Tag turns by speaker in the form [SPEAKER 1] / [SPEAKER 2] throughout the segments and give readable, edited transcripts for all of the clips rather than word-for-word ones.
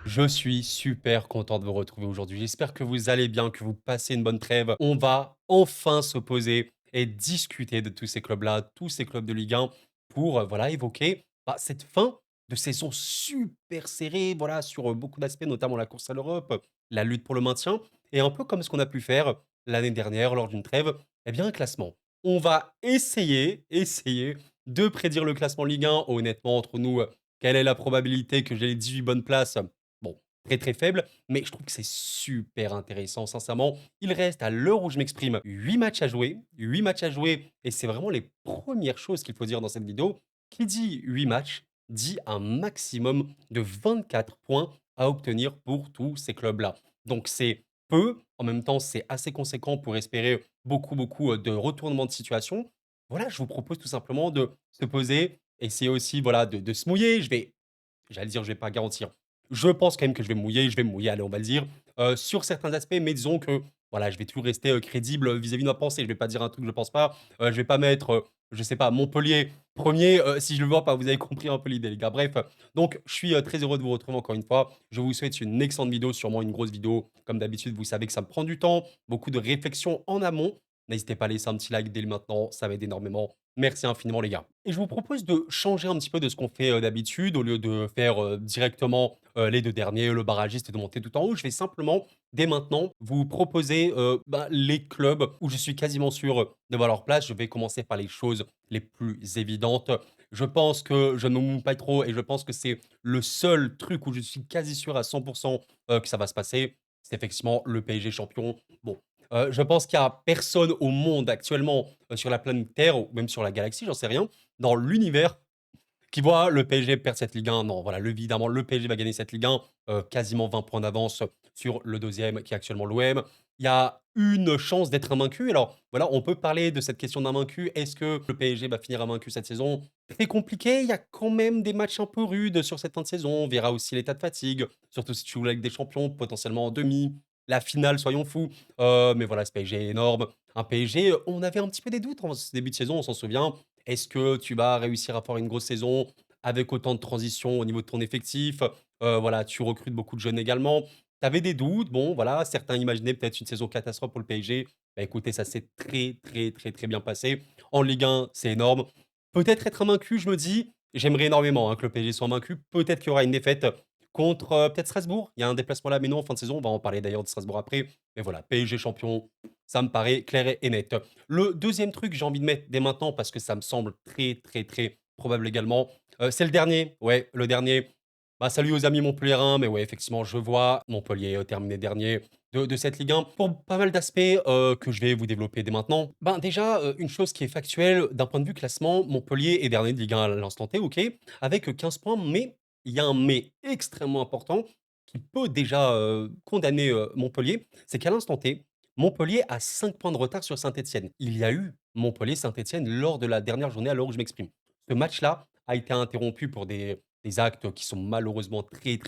[SPEAKER 1] Je suis super content de vous retrouver aujourd'hui. J'espère que vous allez bien, que vous passez une bonne trêve. On va enfin se poser et discuter de tous ces clubs-là, tous ces clubs de Ligue 1 pour voilà, évoquer cette fin de saison super serrée voilà, sur beaucoup d'aspects, notamment la course à l'Europe, la lutte pour le maintien et un peu comme ce qu'on a pu faire l'année dernière lors d'une trêve, eh bien un classement. On va essayer de prédire le classement Ligue 1. Honnêtement, entre nous, quelle est la probabilité que j'ai les 18 bonnes places? Bon, très, très faible, mais je trouve que c'est super intéressant, sincèrement. Il reste, à l'heure où je m'exprime, 8 matchs à jouer. 8 matchs à jouer et c'est vraiment les premières choses qu'il faut dire dans cette vidéo. Qui dit 8 matchs, dit un maximum de 24 points à obtenir pour tous ces clubs-là. Donc c'est peu, en même temps, c'est assez conséquent pour espérer beaucoup, de retournements de situation. Voilà, je vous propose tout simplement de se poser, essayer aussi, voilà, de se mouiller. J'allais dire, je vais pas garantir. Je pense quand même que je vais me mouiller, allez, on va le dire, sur certains aspects, mais disons que, voilà, je vais toujours rester, crédible, vis-à-vis de ma pensée. Je vais pas dire un truc que je pense pas, je vais pas mettre, je sais pas, Montpellier premier si je le vois pas. Vous avez compris un peu l'idée, les gars. Bref, donc je suis, très heureux de vous retrouver encore une fois. Je vous souhaite une excellente vidéo, sûrement une grosse vidéo. Comme d'habitude, vous savez que ça me prend du temps, beaucoup de réflexion en amont. N'hésitez pas à laisser un petit like dès maintenant, ça m'aide énormément. Merci infiniment, les gars. Et je vous propose de changer un petit peu de ce qu'on fait d'habitude. Au lieu de faire directement les deux derniers, le barragiste et de monter tout en haut, je vais simplement, dès maintenant, vous proposer les clubs où je suis quasiment sûr de voir leur place. Je vais commencer par les choses les plus évidentes. Je pense que je ne me mouille pas trop et je pense que c'est le seul truc où je suis quasi sûr à 100% que ça va se passer. C'est effectivement le PSG champion. Bon, je pense qu'il y a personne au monde actuellement, sur la planète Terre ou même sur la galaxie, j'en sais rien, dans l'univers qui voit le PSG perdre cette Ligue 1. Non, voilà, évidemment, le PSG va gagner cette Ligue 1, quasiment 20 points d'avance sur le deuxième qui est actuellement l'OM. Il y a une chance d'être invaincu. Alors voilà, on peut parler de cette question d'invaincu. Est-ce que le PSG va finir invaincu cette saison? Très compliqué, il y a quand même des matchs un peu rudes sur cette fin de saison. On verra aussi l'état de fatigue, surtout si tu joues avec des champions, potentiellement en demi. La finale, soyons fous. Mais voilà, ce PSG est énorme. Un PSG, on avait un petit peu des doutes en ce début de saison, on s'en souvient. Est-ce que tu vas réussir à faire une grosse saison avec autant de transitions au niveau de ton effectif? Voilà, tu recrutes beaucoup de jeunes également. Tu avais des doutes, bon voilà, certains imaginaient peut-être une saison catastrophe pour le PSG. Bah, écoutez, ça s'est très bien passé. En Ligue 1, c'est énorme. Peut-être être invaincu, je me dis, j'aimerais énormément, que le PSG soit invaincu. Peut-être qu'il y aura une défaite contre, peut-être Strasbourg. Il y a un déplacement là, mais non, en fin de saison, on va en parler d'ailleurs de Strasbourg après. Mais voilà, PSG champion, ça me paraît clair et net. Le deuxième truc, j'ai envie de mettre dès maintenant parce que ça me semble très probable également, c'est le dernier. Ouais, le dernier. Bah, salut aux amis montpelliérains, mais ouais, effectivement, je vois Montpellier, terminer dernier de cette Ligue 1 pour pas mal d'aspects, que je vais vous développer dès maintenant. Ben, déjà, une chose qui est factuelle d'un point de vue classement, Montpellier est dernier de Ligue 1 à l'instant T, OK, avec 15 points, mais il y a un mais extrêmement important qui peut déjà, condamner, Montpellier, c'est qu'à l'instant T, Montpellier a 5 points de retard sur Saint-Étienne. Il y a eu Montpellier-Saint-Étienne lors de la dernière journée à l'heure où je m'exprime. Ce match-là a été interrompu pour des actes qui sont malheureusement très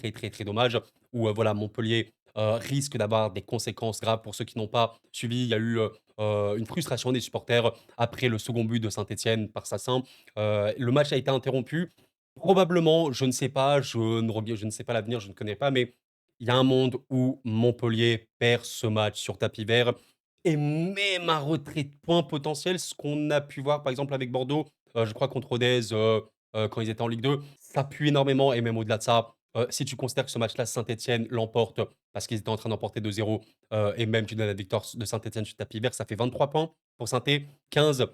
[SPEAKER 1] dommages, où, voilà, Montpellier, risque d'avoir des conséquences graves pour ceux qui n'ont pas suivi. Il y a eu, une frustration des supporters après le second but de Saint-Étienne par Sassin. Le match a été interrompu. Probablement, je ne sais pas, je ne sais pas l'avenir, je ne connais pas, mais il y a un monde où Montpellier perd ce match sur tapis vert et même un retrait de points potentiel, ce qu'on a pu voir par exemple avec Bordeaux, je crois contre Rodez, quand ils étaient en Ligue 2, ça pue énormément et même au-delà de ça, si tu considères que ce match-là, Saint-Étienne l'emporte parce qu'ils étaient en train d'emporter 2-0, et même tu donnes la victoire de Saint-Étienne sur tapis vert, ça fait 23 points pour Saint-Étienne, 15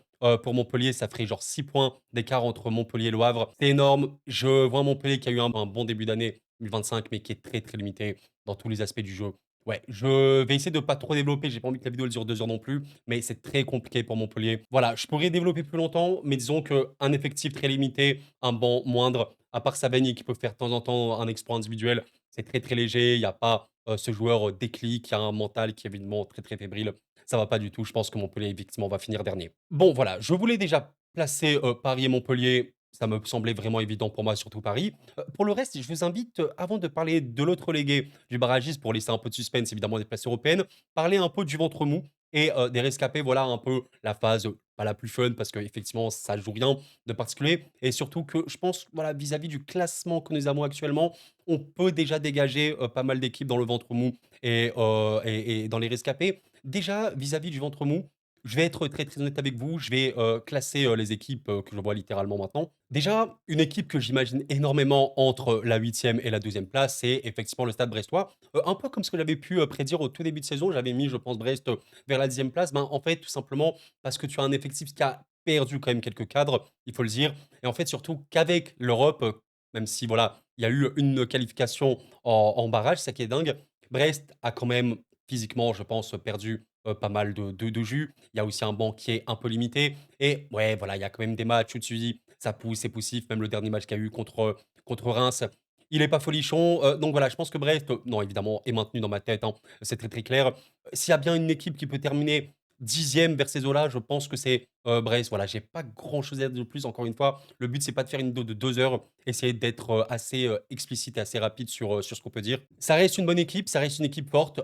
[SPEAKER 1] pour Montpellier, ça ferait genre 6 points d'écart entre Montpellier et Le Havre. C'est énorme. Je vois Montpellier qui a eu un bon début d'année 2025, mais qui est très limité dans tous les aspects du jeu. Ouais, je vais essayer de pas trop développer, j'ai pas envie que la vidéo elle dure 2 heures non plus, mais c'est très compliqué pour Montpellier. Voilà, je pourrais développer plus longtemps, mais disons qu'un effectif très limité, un banc moindre, à part Savani qui peut faire de temps en temps un exploit individuel, c'est très léger, il y a pas, ce joueur, déclic, qui a un mental qui est évidemment très fébrile. Ça va pas du tout, je pense que Montpellier effectivement va finir dernier. Bon voilà, je voulais déjà placer, Paris et Montpellier, ça me semblait vraiment évident pour moi, surtout Paris. Pour le reste, je vous invite, avant de parler de l'autre relégué du barragiste pour laisser un peu de suspense évidemment des places européennes, parler un peu du ventre mou. et des rescapés, voilà un peu la phase, pas la plus fun parce qu'effectivement ça joue rien de particulier et surtout que je pense, voilà, vis-à-vis du classement que nous avons actuellement, on peut déjà dégager, pas mal d'équipes dans le ventre mou et dans les rescapés. Déjà, vis-à-vis du ventre mou, je vais être très, très honnête avec vous, je vais, classer, les équipes, que je vois littéralement maintenant. Déjà, une équipe que j'imagine énormément entre la 8e et la 2e place, c'est effectivement le Stade Brestois. Un peu comme ce que j'avais pu, prédire au tout début de saison, j'avais mis, je pense, Brest, vers la 10e place. Ben, en fait, tout simplement parce que tu as un effectif qui a perdu quand même quelques cadres, il faut le dire et en fait, surtout qu'avec l'Europe, même si voilà, il y a eu une qualification en barrage, c'est ça qui est dingue. Brest a quand même physiquement, je pense, perdu, pas mal de jus. Il y a aussi un banc qui est un peu limité et ouais, voilà, il y a quand même des matchs où tu dis: «Ça pousse, c'est poussif». Même le dernier match qu'il y a eu contre Reims, il est pas folichon, donc voilà, je pense que Brest, non, évidemment, est maintenu dans ma tête, hein, c'est très, très clair. S'il y a bien une équipe qui peut terminer 10e vers ces eaux-là, je pense que c'est, Brest. Voilà, j'ai pas grand-chose à dire de plus, encore une fois. Le but, c'est pas de faire une vidéo de 2 heures, essayer d'être, assez, explicite et assez rapide sur ce qu'on peut dire. Ça reste une bonne équipe, ça reste une équipe forte,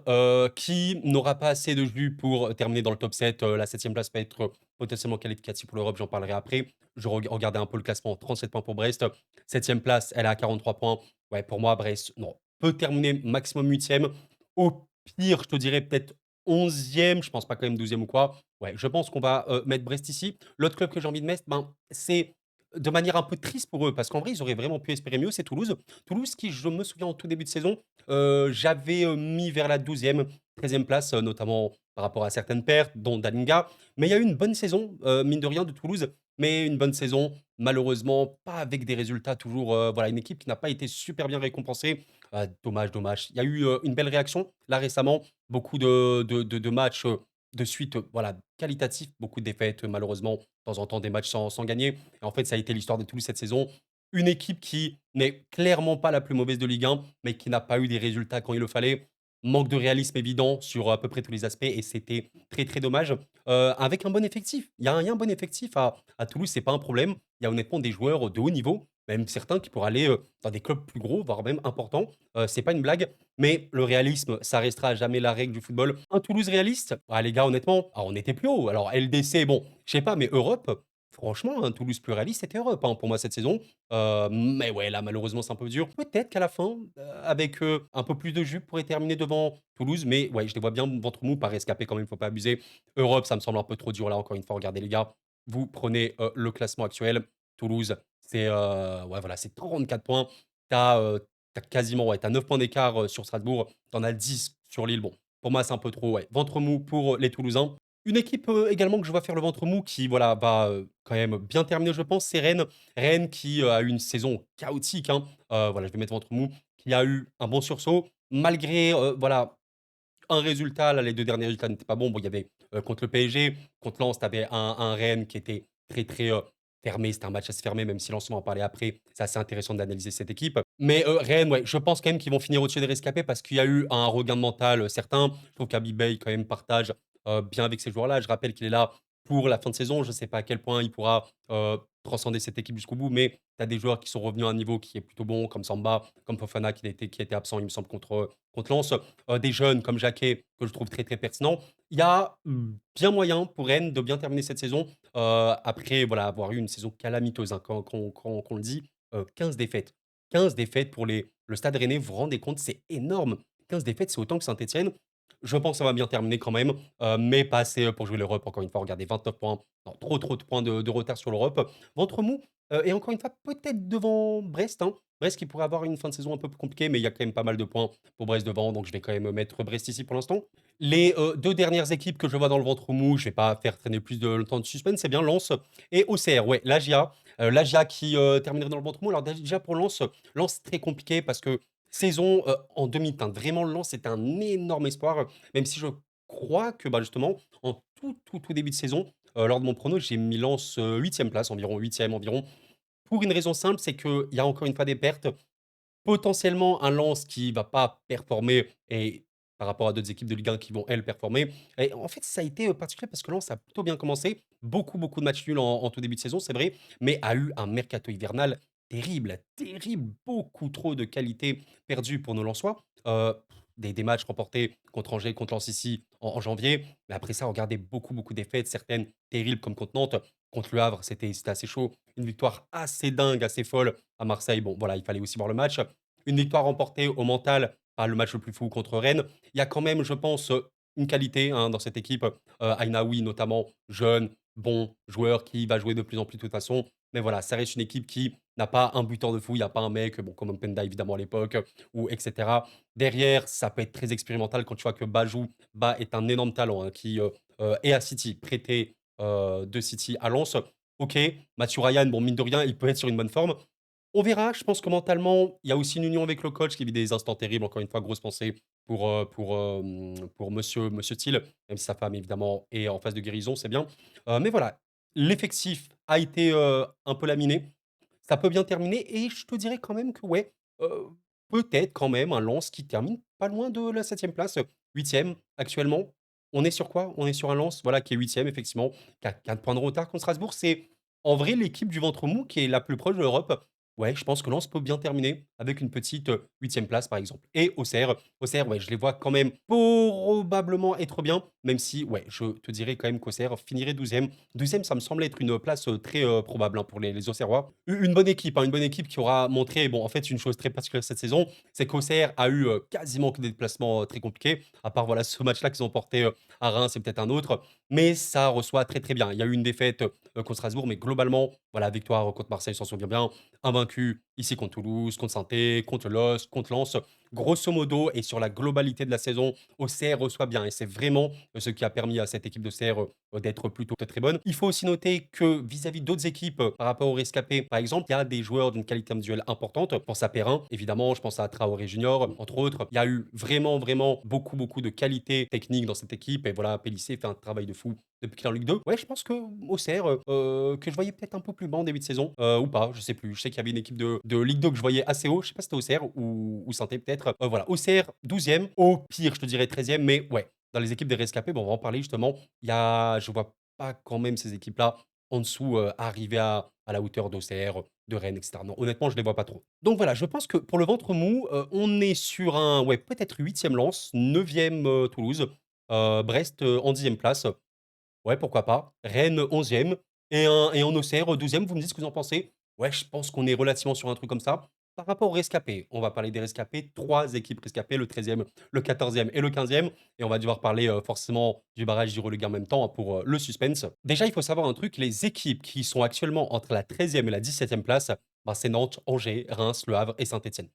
[SPEAKER 1] qui n'aura pas assez de jus pour terminer dans le top 7. La 7e place peut être, potentiellement qualificative pour l'Europe, j'en parlerai après. Je regardais un peu le classement, 37 points pour Brest. 7e place, elle est à 43 points. Ouais, pour moi, Brest, non, peut terminer maximum 8e. Au pire, je te dirais peut-être 11e, je pense pas quand même 12e ou quoi. Ouais, je pense qu'on va, mettre Brest ici. L'autre club que j'ai envie de mettre, ben, c'est de manière un peu triste pour eux, parce qu'en vrai, ils auraient vraiment pu espérer mieux, c'est Toulouse. Toulouse qui, je me souviens, en tout début de saison, j'avais, mis vers la 12e, 13e place, notamment par rapport à certaines pertes, dont Dalinga. Mais il y a eu une bonne saison, mine de rien, de Toulouse, mais une bonne saison, malheureusement, pas avec des résultats toujours, voilà, une équipe qui n'a pas été super bien récompensée. Dommage, dommage. Il y a eu, une belle réaction, là, récemment. Beaucoup de matchs, de suite, voilà, qualitatifs, beaucoup de défaites, malheureusement, de temps en temps des matchs sans gagner. Et en fait, ça a été l'histoire de Toulouse cette saison. Une équipe qui n'est clairement pas la plus mauvaise de Ligue 1, mais qui n'a pas eu des résultats quand il le fallait. Manque de réalisme évident sur à peu près tous les aspects et c'était très, très dommage. Avec un bon effectif. Il y a un bon effectif à Toulouse, c'est pas un problème. Il y a honnêtement des joueurs de haut niveau, même certains qui pourraient aller, dans des clubs plus gros, voire même importants. C'est pas une blague. Mais le réalisme, ça restera à jamais la règle du football. Un Toulouse réaliste? Ah les gars, honnêtement, ah on était plus haut. Alors LDC, bon, je sais pas, mais Europe, franchement, un Toulouse plus réaliste, c'était Europe, hein, pour moi cette saison. Mais ouais, là, malheureusement, c'est un peu dur. Peut-être qu'à la fin, avec, un peu plus de jus, pourrait terminer devant Toulouse, mais ouais, je les vois bien ventre mou, pas rescapés quand même, faut pas abuser. Europe, ça me semble un peu trop dur là, encore une fois. Regardez les gars, vous prenez, le classement actuel. Toulouse, c'est, ouais, voilà, c'est 34 points. Tu as, quasiment, ouais, tu as 9 points d'écart, sur Strasbourg. Tu en as 10 sur Lille. Bon, pour moi, c'est un peu trop, ouais. Ventre mou pour, les Toulousains. Une équipe, également que je vois faire le ventre mou qui, voilà, va, quand même bien terminer, je pense, c'est Rennes. Rennes qui, a eu une saison chaotique, hein. Voilà, je vais mettre ventre mou, qui a eu un bon sursaut malgré, voilà, un résultat, là, les 2 derniers résultats n'étaient pas bons. Bon, il y avait, contre le PSG, contre Lens, tu avais un Rennes qui était très, très, fermé. C'était un match assez fermé, même si Lens, on va en parler après. C'est assez intéressant d'analyser cette équipe. Mais, Rennes, ouais, je pense quand même qu'ils vont finir au-dessus des rescapés parce qu'il y a eu un regain de mental, certain. Je trouve qu'Habib quand même, partage, bien avec ces joueurs-là. Je rappelle qu'il est là pour la fin de saison. Je ne sais pas à quel point il pourra, transcender cette équipe jusqu'au bout, mais tu as des joueurs qui sont revenus à un niveau qui est plutôt bon, comme Samba, comme Fofana qui était absent, il me semble, contre Lens. Des jeunes comme Jacquet, que je trouve très, très pertinent. Il y a, bien moyen pour Rennes de bien terminer cette saison, après voilà, avoir eu une saison calamiteuse, hein, qu'on le dit, 15 défaites. 15 défaites pour le Stade Rennais, vous vous rendez compte? C'est énorme. 15 défaites, c'est autant que Saint-Étienne. Je pense que ça va bien terminer quand même, mais pas assez, pour jouer l'Europe. Encore une fois, regardez 29 points. Non, trop, trop de points de retard sur l'Europe. Ventre mou, et encore une fois, peut-être devant Brest, hein. Brest qui pourrait avoir une fin de saison un peu plus compliquée, mais il y a quand même pas mal de points pour Brest devant, donc je vais quand même mettre Brest ici pour l'instant. Les, 2 dernières équipes que je vois dans le ventre mou, je vais pas faire traîner plus de le temps de suspense, c'est bien Lens et Auxerre. Ouais, l'AGIA, l'AGIA qui, terminerait dans le ventre mou. Alors déjà pour Lens, Lens très compliqué parce que saison, en demi-teinte. Vraiment Lens, c'était un énorme espoir, même si je crois que, bah, justement, en tout, tout, tout début de saison, lors de mon prono, j'ai mis Lens, 8e place environ, 8e environ. Pour une raison simple, c'est qu'il y a encore une fois des pertes. Potentiellement un Lens qui va pas performer et par rapport à d'autres équipes de Ligue 1 qui vont, elles, performer et en fait, ça a été, particulier parce que Lens a plutôt bien commencé. Beaucoup, beaucoup de matchs nuls en tout début de saison, c'est vrai, mais a eu un mercato hivernal terrible, terrible. Beaucoup trop de qualité perdue pour nos Lensois. des matchs remportés contre Angers, contre Lens ici en janvier. Mais après ça, regardez beaucoup, beaucoup défaites, certaines terribles comme contre Nantes. Contre Le Havre, c'était assez chaud. Une victoire assez dingue, assez folle à Marseille. Bon, voilà, il fallait aussi voir le match. Une victoire remportée au mental, pas le match le plus fou contre Rennes. Il y a quand même, je pense, une qualité hein, dans cette équipe. Ainaoui notamment, jeune, bon joueur qui va jouer de plus en plus de toute façon. Mais voilà, ça reste une équipe qui n'a pas un buteur de fou. Il n'y a pas un mec, bon, comme Mpenda évidemment à l'époque, ou etc. Derrière, ça peut être très expérimental quand tu vois que Bajou Ba est un énorme talent hein, qui est à City, prêté de City à Lens. Ok, Mathieu Ryan, bon, mine de rien, il peut être sur une bonne forme. On verra, je pense que mentalement, il y a aussi une union avec le coach qui vit des instants terribles. Encore une fois, grosse pensée pour monsieur Thiel, même si sa femme, évidemment, est en phase de guérison, c'est bien. Mais voilà, l'effectif a été un peu laminé. Ça peut bien terminer et je te dirais quand même que, ouais, heu, peut-être quand même un Lens qui termine pas loin de la septième place, 8e actuellement. On est sur quoi? On est sur un Lens, voilà, qui est 8e effectivement, qui a 4 points de retard contre Strasbourg. C'est en vrai l'équipe du ventre mou qui est la plus proche de l'Europe. Ouais, je pense que Lens peut bien terminer avec une petite, 8e place par exemple et Auxerre, ouais, je les vois quand même probablement être bien, même si, ouais, je te dirais quand même qu'Auxerre finirait 12e. 12e, ça me semble être une place, très, probable, hein, pour les Auxerrois. U une bonne équipe, hein, une bonne équipe qui aura montré bon, en fait, une chose très particulière cette saison, c'est qu'Auxerre a eu, quasiment que des déplacements, très compliqués, à part, voilà, ce match-là qu'ils ont porté, à Reims et peut-être un autre, mais ça reçoit très, très bien. Il y a eu une défaite, contre Strasbourg, mais globalement, voilà, victoire contre Marseille, on s'en souvient bien, invaincu ici contre Toulouse, contre Saint-Étienne, contre LOSC, contre Lens. Grosso modo et sur la globalité de la saison, Auxerre reçoit bien et c'est vraiment, ce qui a permis à cette équipe d'Auxerre, d'être plutôt très bonne. Il faut aussi noter que vis-à-vis d'autres équipes, par rapport aux rescapés, par exemple, il y a des joueurs d'une qualité individuelle importante. Je pense à Perrin, évidemment, je pense à Traoré Junior, entre autres. Il y a eu vraiment, vraiment beaucoup, beaucoup de qualité technique dans cette équipe et voilà, Pélissier fait un travail de fou depuis qu'il est en Ligue 2. Ouais, je pense que Auxerre, que je voyais peut-être un peu plus bas en début de saison, ou pas, je sais plus. Je sais qu'il y avait une équipe de Ligue 2 que je voyais assez haut. Je sais pas si c'était Auxerre ou Saint-Étienne peut-être. Voilà, Auxerre 12e, au pire, je te dirais 13e, mais ouais, dans les équipes des rescapés, bon, on va en parler justement. Je vois pas quand même ces équipes-là en dessous arriver à la hauteur d'Auxerre, de Rennes, etc. Non, honnêtement, je les vois pas trop. Donc voilà, je pense que pour le ventre mou, on est sur un, ouais, peut-être 8e Lens, 9e Toulouse, Brest en 10e place. Ouais, pourquoi pas. Rennes 11e et en Auxerre 12e. Vous me dites ce que vous en pensez? Ouais, je pense qu'on est relativement sur un truc comme ça. Par rapport aux rescapés, on va parler des rescapés, 3 équipes rescapées, le 13e, le 14e et le 15e et on va devoir parler, forcément du barrage du relégué en même temps, hein, pour, le suspense. Déjà, il faut savoir un truc, les équipes qui sont actuellement entre la 13e et la 17e place, bah, c'est Nantes, Angers, Reims, Le Havre et Saint-Étienne.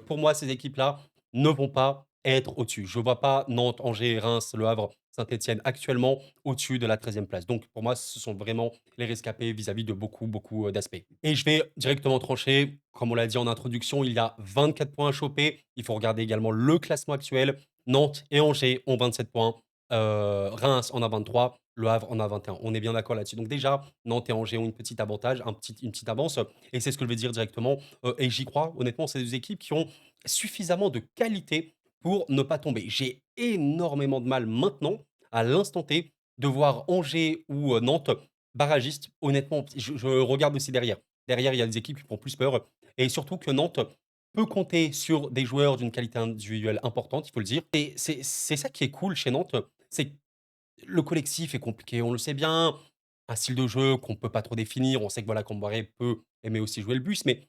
[SPEAKER 1] Pour moi, ces équipes-là ne vont pas être au-dessus. Je ne vois pas Nantes, Angers, Reims, Le Havre, Saint-Étienne actuellement au-dessus de la 13e place. Donc pour moi, ce sont vraiment les rescapés vis-à-vis de beaucoup, beaucoup, d'aspects. Et je vais directement trancher. Comme on l'a dit en introduction, il y a 24 points à choper. Il faut regarder également le classement actuel. Nantes et Angers ont 27 points. Reims en a 23. Le Havre en a 21. On est bien d'accord là-dessus. Donc déjà, Nantes et Angers ont une petite avantage, une petite avance. Et c'est ce que je vais dire directement. Et j'y crois. Honnêtement, c'est des équipes qui ont suffisamment de qualité pour ne pas tomber. J'ai énormément de mal maintenant à l'instant T, de voir Angers ou Nantes barragistes. Honnêtement, je regarde aussi derrière. Derrière, il y a des équipes qui font plus peur et surtout que Nantes peut compter sur des joueurs d'une qualité individuelle importante, il faut le dire. Et c'est ça qui est cool chez Nantes, c'est que le collectif est compliqué, on le sait bien. Un style de jeu qu'on peut pas trop définir. On sait que voilà, Camboire peut aimer aussi jouer le bus, mais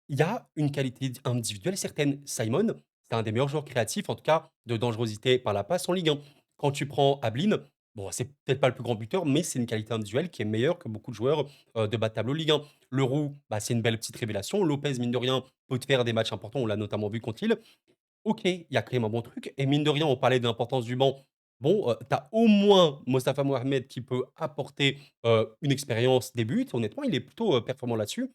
[SPEAKER 1] il y a une qualité individuelle certaine. Simon, c'est un des meilleurs joueurs créatifs, en tout cas de dangerosité par la passe en Ligue 1. Quand tu prends Ablin, bon, c'est peut-être pas le plus grand buteur, mais c'est une qualité individuelle qui est meilleure que beaucoup de joueurs de bas de tableau Ligue 1. Leroux, bah, c'est une belle petite révélation. Lopez, mine de rien, peut te faire des matchs importants. On l'a notamment vu contre Lille. Ok, il y a quand même un bon truc. Et mine de rien, on parlait de l'importance du banc. Bon, tu as au moins Mostafa Mohamed qui peut apporter une expérience des buts. Honnêtement, il est plutôt performant là-dessus.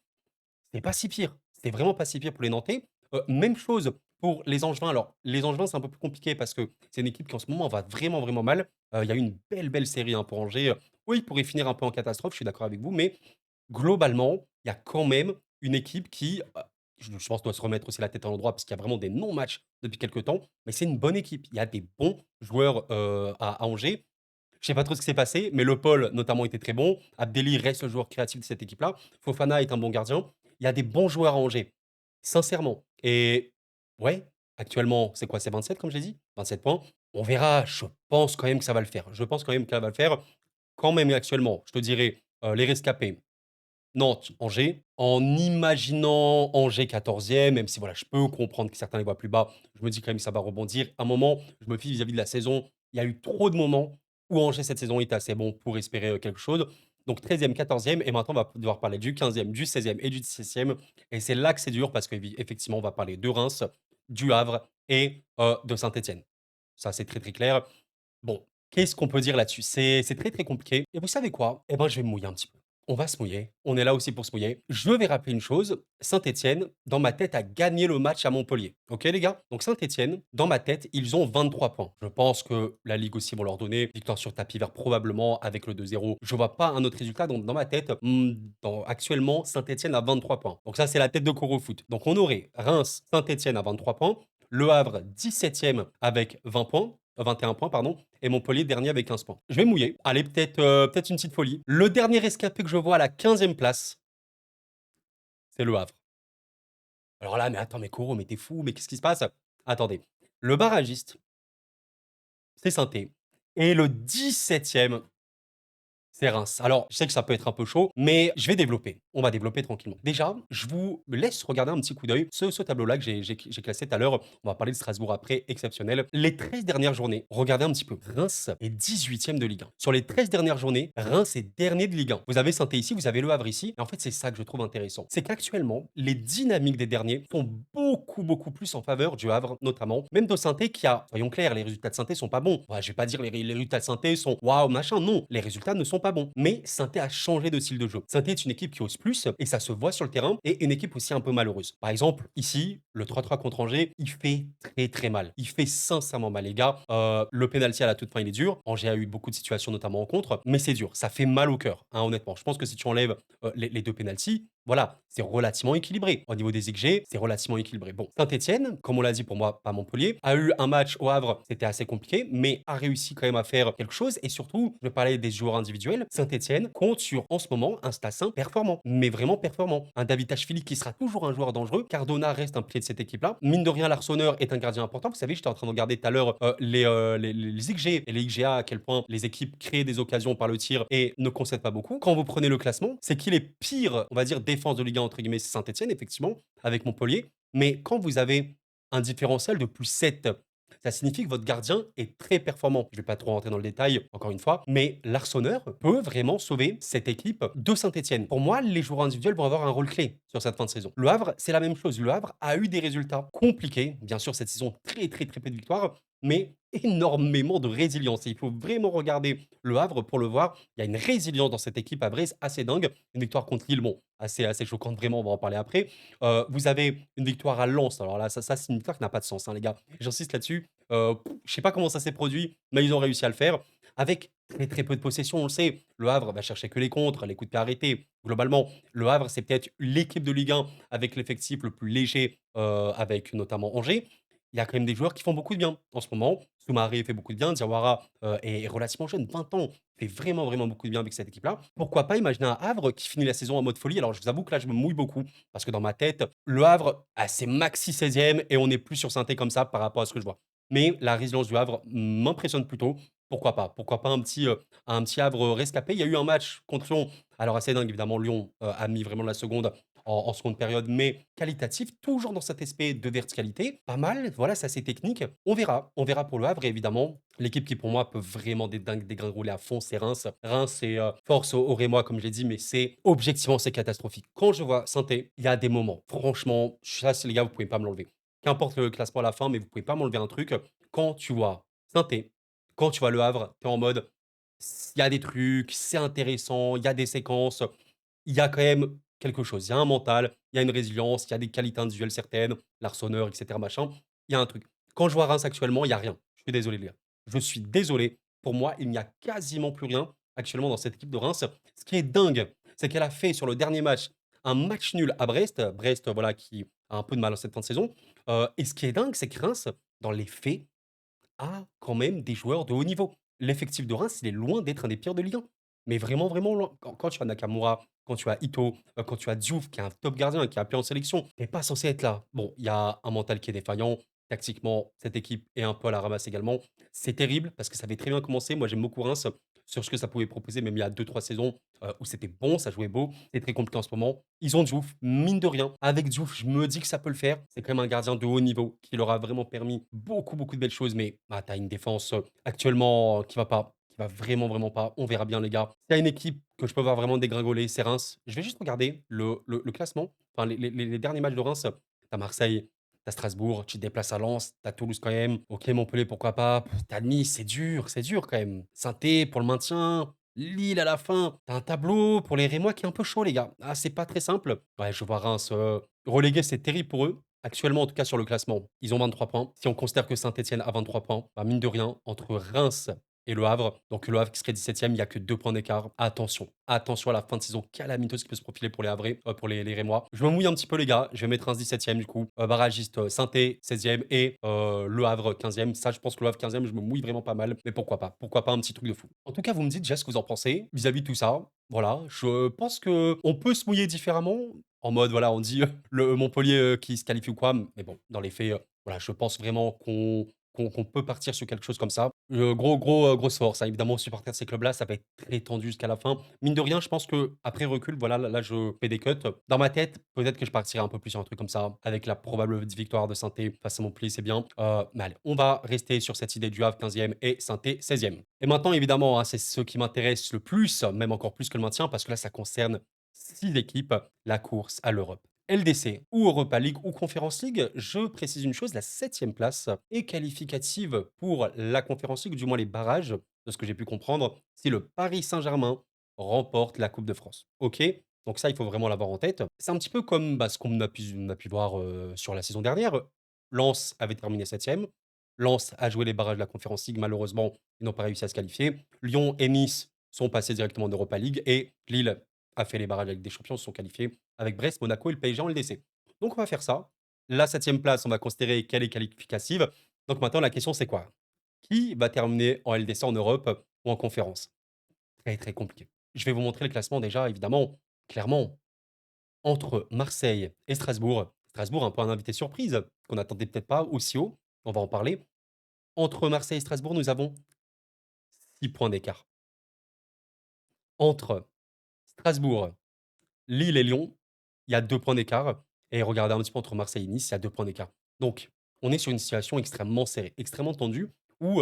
[SPEAKER 1] C'est pas si pire. C'est vraiment pas si pire pour les Nantais. Même chose pour les Angevins. Alors, les Angevins, c'est un peu plus compliqué parce que c'est une équipe qui, en ce moment, va vraiment, vraiment mal. Il y a eu une belle, belle série, hein, pour Angers. Oui, ils pourraient finir un peu en catastrophe, je suis d'accord avec vous, mais globalement, il y a quand même une équipe qui, je pense, doit se remettre aussi la tête à l'endroit parce qu'il y a vraiment des non-matchs depuis quelques temps, mais c'est une bonne équipe. Il y a des bons joueurs, à Angers. Je sais pas trop ce qui s'est passé, mais le Paul, notamment, était très bon. Abdelli reste le joueur créatif de cette équipe-là. Fofana est un bon gardien. Il y a des bons joueurs à Angers, sincèrement. Et ouais, Actuellement, c'est quoi? C'est 27 comme j'ai dit? 27 points. On verra, je pense quand même que ça va le faire. Je pense quand même qu'elle va le faire. Quand même actuellement, je te dirais, les rescapés, Nantes, Angers. En imaginant Angers 14e, même si voilà, je peux comprendre que certains les voient plus bas, je me dis quand même que ça va rebondir. À un moment, je me fie vis-à-vis de la saison. Il y a eu trop de moments où Angers cette saison était assez bon pour espérer, quelque chose. Donc 13e, 14e et maintenant on va devoir parler du 15e, du 16e et du 17e et c'est là que c'est dur parce qu'effectivement on va parler de Reims, du Havre et de Saint-Étienne. Ça, c'est très, très clair. Bon, qu'est-ce qu'on peut dire là-dessus? C'est très, très compliqué et vous savez quoi? Eh ben, je vais me mouiller un petit peu. On va se mouiller, on est là aussi pour se mouiller. Je vais rappeler une chose, Saint-Étienne, dans ma tête, a gagné le match à Montpellier. OK les gars? Donc Saint-Étienne, dans ma tête, ils ont 23 points. Je pense que la ligue aussi vont leur donner victoire sur tapis vert probablement avec le 2-0. Je vois pas un autre résultat donc dans ma tête, actuellement Saint-Étienne a 23 points. Donc ça, c'est la tête de Coro Foot. Donc on aurait Reims, Saint-Étienne à 23 points, Le Havre 17e avec 20 points, 21 points pardon et Montpellier dernier avec 15 points. Je vais mouiller. Allez, peut-être une petite folie. Le dernier rescapé que je vois à la 15e place, c'est Le Havre. Alors là, mais attends, mais Coro, mais tu fou, mais qu'est-ce qui se passe? Attendez. Le barragiste, c'est saint et le 17e, c'est Reims. Alors, je sais que ça peut être un peu chaud, mais je vais développer. On va développer tranquillement. Déjà, je vous laisse regarder un petit coup d'œil ce tableau-là que j'ai classé tout à l'heure. On va parler de Strasbourg après, exceptionnel. Les 13 dernières journées, regardez un petit peu. Reims est 18e de Ligue 1. Sur les 13 dernières journées, Reims est dernier de Ligue 1. Vous avez saint ici, vous avez Le Havre ici. Et en fait, c'est ça que je trouve intéressant. C'est qu'actuellement, les dynamiques des derniers sont beaucoup, beaucoup plus en faveur du Havre, notamment. Même de saint qui a, soyons clairs, les résultats de saint sont pas bons. Ouais, je vais pas dire les résultats de saint sont waouh, machin. Non, les résultats ne sont pas bons. Mais saint a changé de style de jeu. saint est une équipe qui ose plus et ça se voit sur le terrain et une équipe aussi un peu malheureuse. Par exemple, ici, le 3-3 contre Angers, il fait très très mal. Il fait sincèrement mal, les gars. Le penalty à la toute fin, il est dur. Angers a eu beaucoup de situations, notamment en contre, mais c'est dur. Ça fait mal au cœur, hein, honnêtement. Je pense que si tu enlèves les deux penalties, voilà, c'est relativement équilibré. Au niveau des XG, c'est relativement équilibré. Bon, Saint-Etienne, comme on l'a dit pour moi, pas Montpellier, a eu un match au Havre, c'était assez compliqué, mais a réussi quand même à faire quelque chose. Et surtout, je vais parler des joueurs individuels. Saint-Etienne compte sur, en ce moment, un Stassin performant, mais vraiment performant. Un David Tachfili qui sera toujours un joueur dangereux. Cardona reste un pied de cette équipe-là. Mine de rien, l'Arseneur est un gardien important. Vous savez, j'étais en train de regarder tout à l'heure les XG et les XGA, à quel point les équipes créent des occasions par le tir et ne concèdent pas beaucoup. Quand vous prenez le classement, c'est qu'il est pire, on va dire, défense de Ligue 1, entre guillemets, c'est Saint-Etienne, effectivement, avec Montpellier. Mais quand vous avez un différentiel de plus 7, ça signifie que votre gardien est très performant. Je ne vais pas trop rentrer dans le détail, encore une fois, mais l'Arseneur peut vraiment sauver cette équipe de Saint-Etienne. Pour moi, les joueurs individuels vont avoir un rôle clé sur cette fin de saison. Le Havre, c'est la même chose. Le Havre a eu des résultats compliqués. Bien sûr, cette saison, très, très, très peu de victoires, mais énormément de résilience. Et il faut vraiment regarder le Havre pour le voir. Il y a une résilience dans cette équipe à Brest assez dingue. Une victoire contre Lille, bon, assez choquante, vraiment, on va en parler après. Vous avez une victoire à Lens. Alors là, ça c'est une victoire qui n'a pas de sens, hein, les gars. J'insiste là-dessus. Je sais pas comment ça s'est produit, mais ils ont réussi à le faire. Avec très très peu de possession, on le sait. Le Havre va chercher que les contres, les coups de pied arrêtés. Globalement, le Havre, c'est peut-être l'équipe de Ligue 1 avec l'effectif le plus léger, avec notamment Angers. Il y a quand même des joueurs qui font beaucoup de bien en ce moment. Soumaré fait beaucoup de bien, Diawara est relativement jeune, 20 ans, fait vraiment, vraiment beaucoup de bien avec cette équipe-là. Pourquoi pas imaginer un Havre qui finit la saison en mode folie? Alors je vous avoue que là, je me mouille beaucoup parce que dans ma tête, le Havre, c'est maxi 16e et on n'est plus sur Saint-Étienne comme ça par rapport à ce que je vois. Mais la résilience du Havre m'impressionne plutôt. Pourquoi pas? Pourquoi pas un petit Havre rescapé? Il y a eu un match contre Lyon. Alors assez dingue, évidemment, Lyon a mis vraiment la seconde en seconde période, mais qualitatif, toujours dans cet aspect de verticalité. Pas mal, voilà, c'est assez technique. On verra pour le Havre, et évidemment, l'équipe qui pour moi peut vraiment dégringoler à fond, c'est Reims. Reims, c'est force au Rémois, comme je l'ai dit, mais c'est objectivement, c'est catastrophique. Quand je vois saint il y a des moments, franchement, ça, les gars, vous pouvez pas me l'enlever. Qu'importe le classement à la fin, mais vous pouvez pas m'enlever un truc. Quand tu vois saint quand tu vois le Havre, tu es en mode, il y a des trucs, c'est intéressant, il y a des séquences, il y a quand même quelque chose. Il y a un mental, il y a une résilience, il y a des qualités individuelles certaines, l'arseneur, et cetera, machin. Il y a un truc. Quand je vois Reims actuellement, il y a rien. Je suis désolé, les gars. Je suis désolé. Pour moi, il n'y a quasiment plus rien actuellement dans cette équipe de Reims. Ce qui est dingue, c'est qu'elle a fait sur le dernier match un match nul à Brest. Brest, voilà, qui a un peu de mal en cette fin de saison. Et ce qui est dingue, c'est que Reims, dans les faits, a quand même des joueurs de haut niveau. L'effectif de Reims, il est loin d'être un des pires de Ligue 1. Mais vraiment, vraiment loin. Quand tu as Nakamura, quand tu as Ito, quand tu as Diouf, qui est un top gardien, qui est appelé en sélection, tu pas censé être là. Bon, il y a un mental qui est défaillant. Tactiquement, cette équipe est un peu à la ramasse également. C'est terrible parce que ça avait très bien commencé. Moi, j'aime beaucoup Reims sur ce que ça pouvait proposer, même il y a 2 3 saisons, où c'était bon, ça jouait beau. C'est très compliqué en ce moment. Ils ont Diouf, mine de rien. Avec Diouf, je me dis que ça peut le faire. C'est quand même un gardien de haut niveau qui leur a vraiment permis beaucoup, beaucoup de belles choses. Mais bah, tu as une défense actuellement qui va pas, qui va vraiment, vraiment pas. On verra bien, les gars. S'il y a une équipe que je peux voir vraiment dégringoler, c'est Reims. Je vais juste regarder le classement, enfin les derniers matchs de Reims. T'as Marseille, t'as Strasbourg, tu te déplaces à Lens, t'as Toulouse quand même. OK, Montpellier, pourquoi pas. Tu Nice, c'est dur quand même. Saint-Étienne pour le maintien, Lille à la fin. Tu un tableau pour les Rémois qui est un peu chaud, les gars. Ah, c'est pas très simple. Ouais, je vois Reims, relégué, c'est terrible pour eux. Actuellement, en tout cas sur le classement, ils ont 23 points. Si on considère que Saint-Étienne a 23 points, bah, mine de rien, entre Reims et Le Havre, donc Le Havre qui serait 17e, il y a que 2 points d'écart. Attention, attention à la fin de saison calamiteuse qui peut se profiler pour les Havrais, pour les Rémois. Je me mouille un petit peu, les gars. Je vais mettre un 17e du coup. Barragiste, Saint-Étienne 16e et Le Havre 15e. Ça, je pense que Le Havre 15e, je me mouille vraiment pas mal. Mais pourquoi pas? Pourquoi pas un petit truc de fou? En tout cas, vous me dites déjà ce que vous en pensez vis-à-vis de tout ça. Voilà, je pense que on peut se mouiller différemment. En mode, voilà, on dit le Montpellier qui se qualifie ou quoi. Mais bon, dans les faits, voilà, je pense vraiment qu'on peut partir sur quelque chose comme ça. Grosse force, hein, évidemment, aux supporters de ces clubs-là, ça va être très tendu jusqu'à la fin. Mine de rien, je pense que après recul, voilà, là, je fais des cuts. Dans ma tête, peut-être que je partirai un peu plus sur un truc comme ça, avec la probable victoire de Saint-Étienne face à Montpellier, c'est bien. Mais allez, on va rester sur cette idée du Havre 15e et Saint-Étienne 16e. Et maintenant, évidemment, hein, c'est ce qui m'intéresse le plus, même encore plus que le maintien, parce que là, ça concerne 6 équipes, la course à l'Europe. LDC ou Europa League ou Conference League, je précise une chose, la septième place est qualificative pour la Conference League, ou du moins les barrages, de ce que j'ai pu comprendre, si le Paris Saint-Germain remporte la Coupe de France. OK? Donc ça, il faut vraiment l'avoir en tête. C'est un petit peu comme bah, ce qu'on a pu voir sur la saison dernière. Lens avait terminé septième. Lens a joué les barrages de la Conference League. Malheureusement, ils n'ont pas réussi à se qualifier. Lyon et Nice sont passés directement en Europa League. Et Lille a fait les barrages avec des champions, se sont qualifiés avec Brest, Monaco et le PSG en LDC. Donc on va faire ça. La septième place, on va considérer qu'elle est qualificative. Donc maintenant, la question, c'est quoi? Qui va terminer en LDC en Europe ou en conférence? Très, très compliqué. Je vais vous montrer le classement déjà, évidemment. Clairement, entre Marseille et Strasbourg, Strasbourg, un peu un invité surprise, qu'on n'attendait peut-être pas aussi haut. On va en parler. Entre Marseille et Strasbourg, nous avons 6 points d'écart. Entre Strasbourg, Lille et Lyon, il y a 2 points d'écart. Et regardez un petit peu entre Marseille et Nice, il y a 2 points d'écart. Donc, on est sur une situation extrêmement serrée, extrêmement tendue, où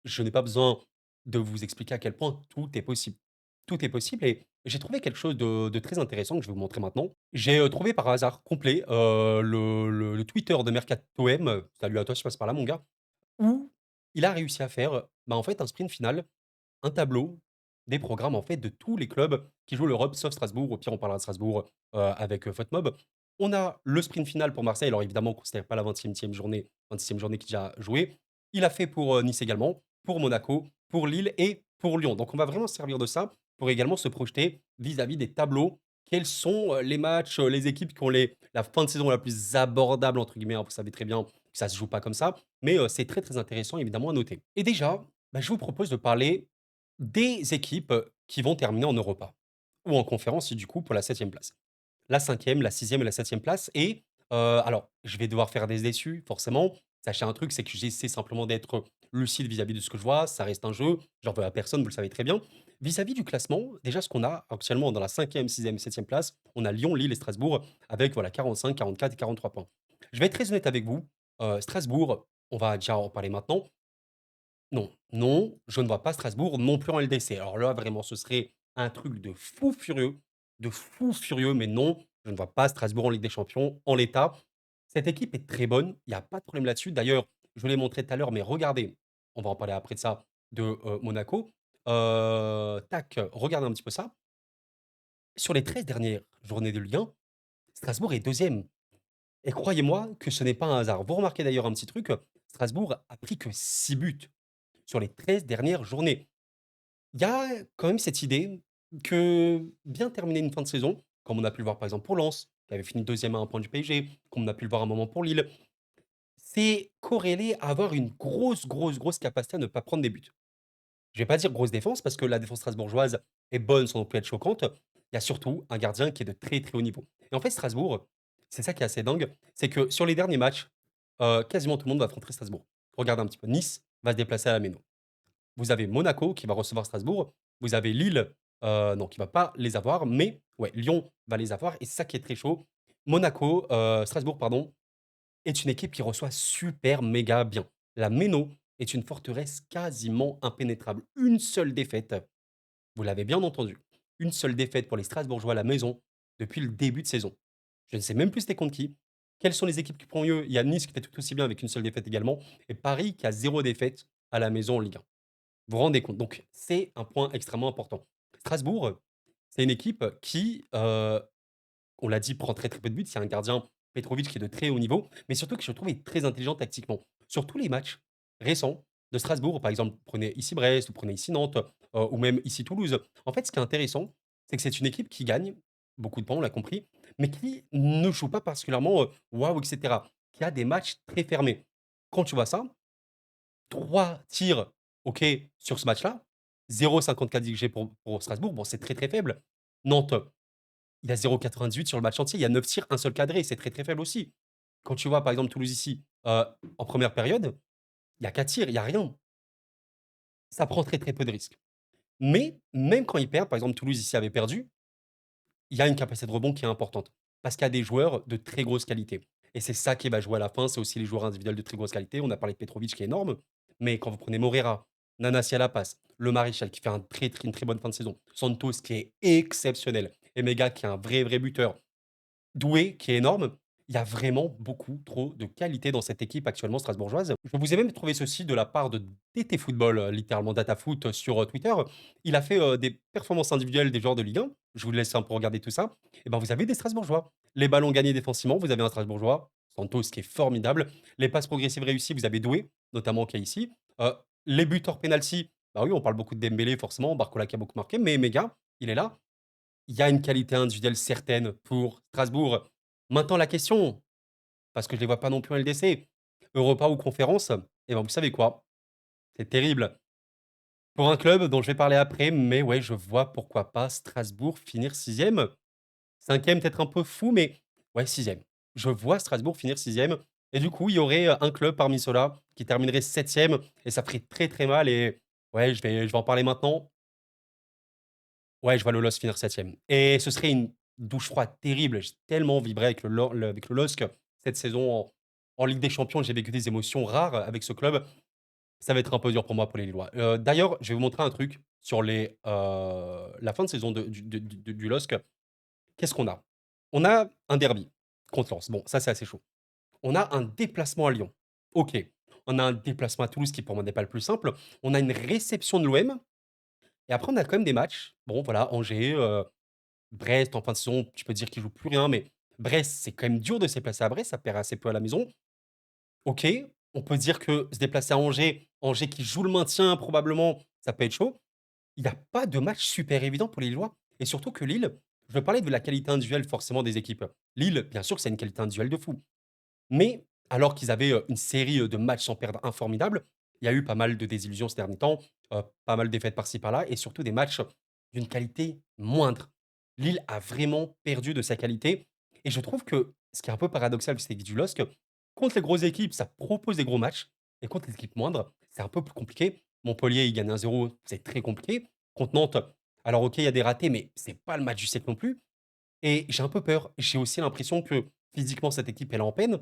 [SPEAKER 1] je n'ai pas besoin de vous expliquer à quel point tout est possible. Tout est possible et j'ai trouvé quelque chose de très intéressant que je vais vous montrer maintenant. J'ai trouvé par hasard complet le Twitter de Mercato M, salut à toi, je passe par là, mon gars, où il a réussi à faire bah, en fait un sprint final, un tableau des programmes en fait de tous les clubs qui jouent l'Europe, sauf Strasbourg. Au pire, on parlera de Strasbourg avec Fotmob. On a le sprint final pour Marseille. Alors évidemment, on ne considère pas la 20e journée, 26e journée qui a déjà joué. Il a fait pour Nice également, pour Monaco, pour Lille et pour Lyon. Donc on va vraiment se servir de ça pour également se projeter vis-à-vis des tableaux. Quels sont les matchs, les équipes qui ont la fin de saison la plus abordable, entre guillemets, hein. Vous savez très bien que ça ne se joue pas comme ça. Mais c'est très très intéressant évidemment à noter. Et déjà, bah, je vous propose de parler des équipes qui vont terminer en Europa ou en conférence, du coup, pour la septième place. La cinquième, la sixième et la septième place. Et alors, je vais devoir faire des déçus, forcément. Sachez un truc, c'est que j'essaie simplement d'être lucide vis-à-vis de ce que je vois. Ça reste un jeu. J'en veux à personne, vous le savez très bien. Vis-à-vis du classement, déjà, ce qu'on a actuellement dans la cinquième, sixième et septième place, on a Lyon, Lille et Strasbourg avec voilà, 45, 44 et 43 points. Je vais être très honnête avec vous. Strasbourg, on va déjà en parler maintenant. Non, non, je ne vois pas Strasbourg non plus en LDC. Alors là, vraiment, ce serait un truc de fou furieux, mais non, je ne vois pas Strasbourg en Ligue des Champions en l'état. Cette équipe est très bonne, il y a pas de problème là-dessus. D'ailleurs, je vous l'ai montré tout à l'heure, mais regardez, on va en parler après de ça, de Monaco. Tac, regardez un petit peu ça. Sur les 13 dernières journées de Ligue 1, Strasbourg est deuxième. Et croyez-moi que ce n'est pas un hasard. Vous remarquez d'ailleurs un petit truc, Strasbourg a pris que 6 buts sur les 13 dernières journées. Il y a quand même cette idée que bien terminer une fin de saison, comme on a pu le voir par exemple pour Lens, qui avait fini deuxième à un point du PSG, comme on a pu le voir un moment pour Lille, c'est corrélé à avoir une grosse capacité à ne pas prendre des buts. Je vais pas dire grosse défense parce que la défense strasbourgeoise est bonne sans non plus être choquante. Il y a surtout un gardien qui est de très, très haut niveau. Et en fait, Strasbourg, c'est ça qui est assez dingue, c'est que sur les derniers matchs, quasiment tout le monde va affronter Strasbourg. Regardez un petit peu, Nice va se déplacer à la Méno. Vous avez Monaco qui va recevoir Strasbourg. Vous avez Lille, non, qui va pas les avoir, mais ouais, Lyon va les avoir et c'est ça qui est très chaud. Monaco, Strasbourg, pardon, est une équipe qui reçoit super méga bien. La Méno est une forteresse quasiment impénétrable. Une seule défaite, vous l'avez bien entendu, une seule défaite pour les Strasbourgeois à la maison depuis le début de saison. Je ne sais même plus c'était contre qui. Quelles sont les équipes qui font mieux? Il y a Nice qui fait tout aussi bien avec une seule défaite également, et Paris qui a 0 défaite à la maison en Ligue 1. Vous vous rendez compte? Donc c'est un point extrêmement important. Strasbourg, c'est une équipe qui, on l'a dit, prend très, très peu de buts. Il y a un gardien, Petrovic, qui est de très haut niveau, mais surtout qui, je trouve, est très intelligent tactiquement. Sur tous les matchs récents de Strasbourg, par exemple, prenez ici Brest, ou prenez ici Nantes, ou même ici Toulouse. En fait, ce qui est intéressant, c'est que c'est une équipe qui gagne beaucoup de points, on l'a compris, mais qui ne joue pas particulièrement waouh, etc. Qui a des matchs très fermés. Quand tu vois ça, 3 tirs, OK, sur ce match-là, 0,54 XG pour Strasbourg, bon, c'est très, très faible. Nantes, il a 0,98 sur le match entier, il y a 9 tirs, un seul cadré, c'est très, très faible aussi. Quand tu vois, par exemple, Toulouse ici, en première période, il y a 4 tirs, il y a rien. Ça prend très, très peu de risques. Mais même quand ils perdent, par exemple, Toulouse ici avait perdu, il y a une capacité de rebond qui est importante. Parce qu'il y a des joueurs de très grosse qualité. Et c'est ça qui va jouer à la fin, c'est aussi les joueurs individuels de très grosse qualité. On a parlé de Petrovic qui est énorme, mais quand vous prenez Morera, Nana Lapas, Le Maréchal qui fait une très bonne fin de saison, Santos qui est exceptionnel, Emega qui est un vrai, vrai buteur, Doué qui est énorme. Il y a vraiment beaucoup trop de qualité dans cette équipe actuellement strasbourgeoise. Je vous ai même trouvé ceci de la part de DT Football, littéralement DataFoot sur, Twitter. Il a fait, des performances individuelles des joueurs de Ligue 1. Je vous laisse un peu regarder tout ça. Et ben, vous avez des Strasbourgeois. Les ballons gagnés défensivement, vous avez un Strasbourgeois, Santos qui est formidable. Les passes progressives réussies, vous avez Doué, notamment qui est ici. Les buteurs penalty, bah oui, on parle beaucoup de Dembélé forcément, Barcola qui a beaucoup marqué, mais Mega, il est là. Il y a une qualité individuelle certaine pour Strasbourg. Maintenant la question, parce que je ne les vois pas non plus en LDC, Europa ou conférence, eh ben, vous savez quoi? C'est terrible. Pour un club dont je vais parler après, mais ouais, je vois pourquoi pas Strasbourg finir sixième. Cinquième peut-être un peu fou, mais ouais, sixième. Je vois Strasbourg finir sixième. Et du coup, il y aurait un club parmi ceux-là qui terminerait septième, et ça ferait très très mal. Et ouais, je vais en parler maintenant. Ouais, je vois le LOSC finir septième et ce serait une douche froide terrible. J'ai tellement vibré avec avec le LOSC cette saison en Ligue des Champions. J'ai vécu des émotions rares avec ce club. Ça va être un peu dur pour moi, pour les Lillois. D'ailleurs, je vais vous montrer un truc sur la fin de saison du LOSC. Qu'est-ce qu'on a? On a un derby contre Lens. Bon, ça, c'est assez chaud. On a un déplacement à Lyon. OK. On a un déplacement à Toulouse qui, pour moi, n'est pas le plus simple. On a une réception de l'OM et après, on a quand même des matchs. Bon, voilà, Angers, Brest, en fin de saison, tu peux dire qu'ils jouent plus rien, mais Brest, c'est quand même dur de se déplacer à Brest, ça perd assez peu à la maison. OK, on peut dire que se déplacer à Angers, Angers qui joue le maintien probablement, ça peut être chaud. Il y a pas de match super évident pour les Lillois et surtout que Lille, je veux parler de la qualité individuelle forcément des équipes. Lille, bien sûr que c'est une qualité individuelle de fou, mais alors qu'ils avaient, une série, de matchs sans perdre informidables, il y a eu pas mal de désillusions ces derniers temps, pas mal de défaites par-ci par-là et surtout des matchs d'une qualité moindre. Lille a vraiment perdu de sa qualité et je trouve que ce qui est un peu paradoxal avec cette équipe du LOSC, contre les grosses équipes, ça propose des gros matchs et contre les équipes moindres, c'est un peu plus compliqué. Montpellier, ils gagnent 1-0, c'est très compliqué. Contre Nantes, alors OK, il y a des ratés, mais c'est pas le match du siècle non plus et j'ai un peu peur. J'ai aussi l'impression que physiquement, cette équipe, elle est en peine.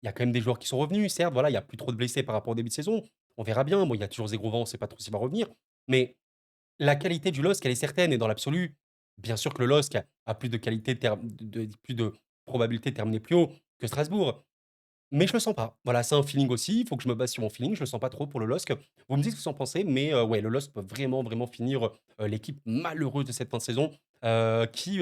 [SPEAKER 1] Il y a quand même des joueurs qui sont revenus, certes, voilà, il y a plus trop de blessés par rapport au début de saison. On verra bien. Bon, il y a toujours Zegrova, on ne sait pas trop s'il va revenir. Mais la qualité du LOSC, elle est certaine et dans l'absolu, bien sûr que le LOSC a plus de qualité, plus de probabilité de terminer plus haut que Strasbourg. Mais je le sens pas. Voilà, c'est un feeling aussi. Il faut que je me base sur mon feeling. Je le sens pas trop pour le LOSC. Vous me dites ce que vous en pensez, mais ouais, le LOSC peut vraiment, vraiment finir l'équipe malheureuse de cette fin de saison qui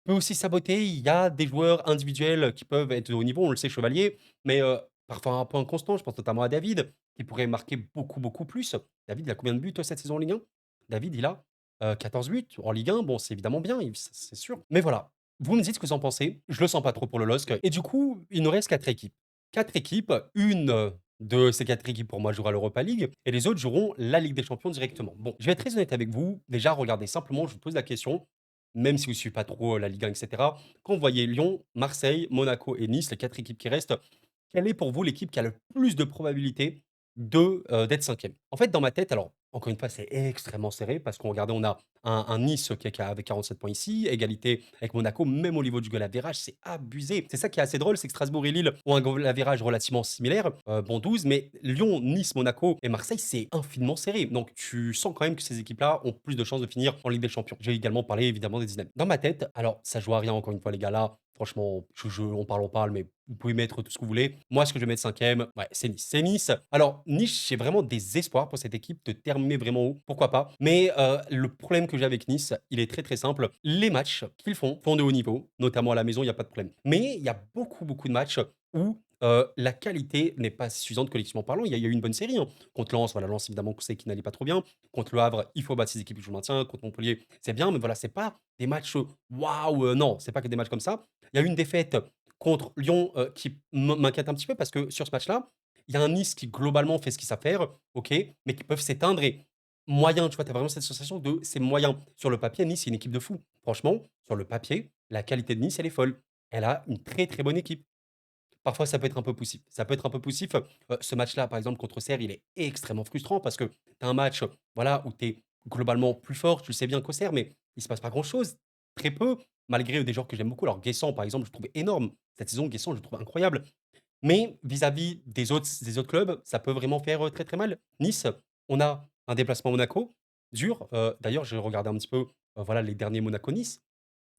[SPEAKER 1] peut aussi saboter. Il y a des joueurs individuels qui peuvent être de haut niveau, on le sait, Chevalier, mais parfois un peu inconstant. Je pense notamment à David, qui pourrait marquer beaucoup, beaucoup plus. David, il a combien de buts cette saison en Ligue 1? David, il a 14 buts en Ligue 1. Bon, c'est évidemment bien, c'est sûr. Mais voilà, vous me dites ce que vous en pensez. Je le sens pas trop pour le LOSC. Et du coup, il nous reste 4 équipes. 4 équipes, une de ces 4 équipes pour moi jouera l'Europa League et les autres joueront la Ligue des Champions directement. Bon, je vais être très honnête avec vous. Déjà, regardez simplement, je vous pose la question même si vous ne suivez pas trop la Ligue 1, etc. Quand vous voyez Lyon, Marseille, Monaco et Nice, les 4 équipes qui restent, quelle est pour vous l'équipe qui a le plus de probabilités d'être 5e? En fait, dans ma tête, alors encore une fois, c'est extrêmement serré parce qu'on regardait, on a un Nice qui est avec 47 points ici, égalité avec Monaco, même au niveau du goal average, c'est abusé. C'est ça qui est assez drôle, c'est que Strasbourg et Lille ont un goal average relativement similaire, bon 12, mais Lyon, Nice, Monaco et Marseille, c'est infiniment serré. Donc tu sens quand même que ces équipes-là ont plus de chances de finir en Ligue des Champions. J'ai également parlé évidemment des dynamiques. Dans ma tête, alors ça joue à rien encore une fois les gars là, franchement, on parle, mais vous pouvez mettre tout ce que vous voulez. Moi, ce que je vais mettre 5e, ouais, c'est Nice. C'est Nice. Alors, Nice, j'ai vraiment des espoirs pour cette équipe de terminer vraiment haut. Pourquoi pas? Mais le problème que j'ai avec Nice, il est très très simple. Les matchs qu'ils font de haut niveau, notamment à la maison, il n'y a pas de problème. Mais il y a beaucoup beaucoup de matchs où la qualité n'est pas suffisante collectivement parlant. Il y a eu une bonne série, hein. Contre Lens, voilà, Lens évidemment, on sait qu'il n'allait pas trop bien. Contre le Havre, il faut battre ces équipes qui jouent le maintien. Contre Montpellier, c'est bien, mais voilà, c'est pas des matchs waouh, non, c'est pas que des matchs comme ça. Il y a eu une défaite contre Lyon, qui m'inquiète un petit peu parce que sur ce match-là, il y a un Nice qui globalement fait ce qu'ils savent faire, OK, mais qui peuvent s'éteindre et moyen, tu vois? Tu as vraiment cette sensation de c'est moyen. Sur le papier, Nice, c'est une équipe de fou. Franchement, sur le papier, la qualité de Nice, elle est folle. Elle a une très, très bonne équipe. Parfois, ça peut être un peu poussif. Ça peut être un peu poussif. Ce match-là, par exemple, contre Auxerre, il est extrêmement frustrant parce que tu as un match, voilà, où tu es globalement plus fort, tu le sais bien qu'Auxerre, mais il se passe pas grand-chose, très peu, malgré, des joueurs que j'aime beaucoup. Alors Guessant, par exemple, je le trouve énorme. Cette saison, Guessant, je le trouve incroyable. Mais vis-à-vis des autres clubs, ça peut vraiment faire, très, très mal. Nice, on a un déplacement à Monaco, dur. D'ailleurs, j'ai regardé un petit peu, voilà, les derniers Monaco-Nice.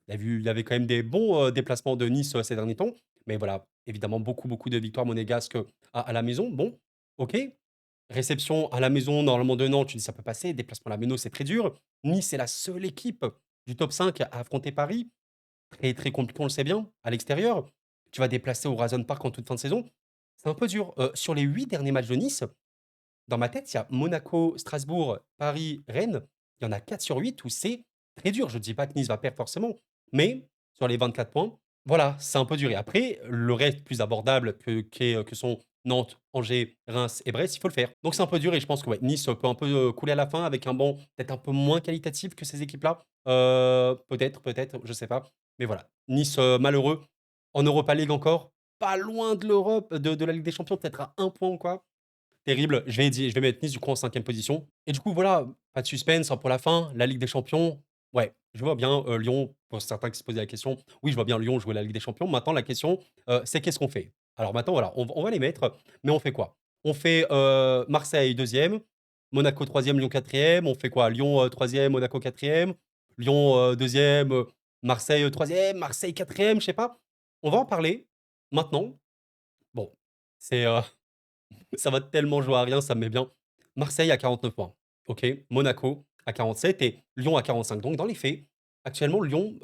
[SPEAKER 1] Il y avait quand même des bons, déplacements de Nice, ces derniers temps. Mais voilà, évidemment, beaucoup, beaucoup de victoires monégasques, à la maison. Bon, OK. Réception à la maison, normalement de Nantes, tu dis: «Ça peut passer». Déplacement à la Méno, c'est très dur. Nice est la seule équipe du top 5 à affronter Paris. Très, très compliqué, on le sait bien, à l'extérieur. Tu vas déplacer au Horizon Park en toute fin de saison. C'est un peu dur. Sur les 8 derniers matchs de Nice, dans ma tête, il y a Monaco, Strasbourg, Paris, Rennes. Il y en a 4 sur 8 où c'est très dur. Je ne dis pas que Nice va perdre forcément, mais sur les 24 points, voilà, c'est un peu dur. Et après, le reste plus abordable que sont Nantes, Angers, Reims et Brest, il faut le faire. Donc c'est un peu dur et je pense que ouais, Nice peut un peu couler à la fin avec un banc peut-être un peu moins qualitatif que ces équipes-là. Peut-être, je sais pas. Mais voilà, Nice malheureux. En Europa League encore, pas loin de l'Europe, de la Ligue des Champions, peut-être à un point ou quoi. Terrible. Je vais mettre Nice du coup en 5e position et du coup voilà, pas de suspense, hein, pour la fin. La Ligue des Champions, ouais, je vois bien, Lyon, pour certains qui se posaient la question, oui, je vois bien Lyon jouer la Ligue des Champions. Maintenant la question, c'est qu'est-ce qu'on fait? Alors maintenant voilà, on va les mettre, mais on fait quoi? On fait, Marseille 2e, Monaco 3e, Lyon 4e. On fait quoi? Lyon, 3e, Monaco 4e, Lyon, 2e, Marseille, 3e, Marseille 4e, je sais pas. On va en parler maintenant. Bon, c'est, ça va tellement jouer à rien, ça me met bien. Marseille à 49 points, OK. Monaco à 47 et Lyon à 45. Donc dans les faits, actuellement, Lyon,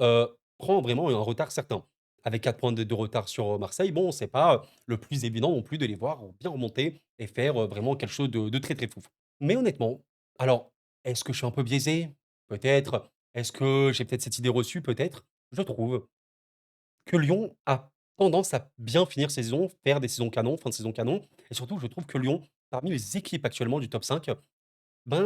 [SPEAKER 1] prend vraiment un retard certain. Avec 4 points de retard sur, Marseille, bon, c'est pas, le plus évident non plus de les voir bien remonter et faire, vraiment quelque chose de très, très fou. Mais honnêtement, alors, est-ce que je suis un peu biaisé? Peut-être. Est-ce que j'ai peut-être cette idée reçue? Peut-être. Je trouve que Lyon a tendance à bien finir ses saisons, faire des saisons canon, fin de saison canon et surtout je trouve que Lyon, parmi les équipes actuellement du top 5, ben,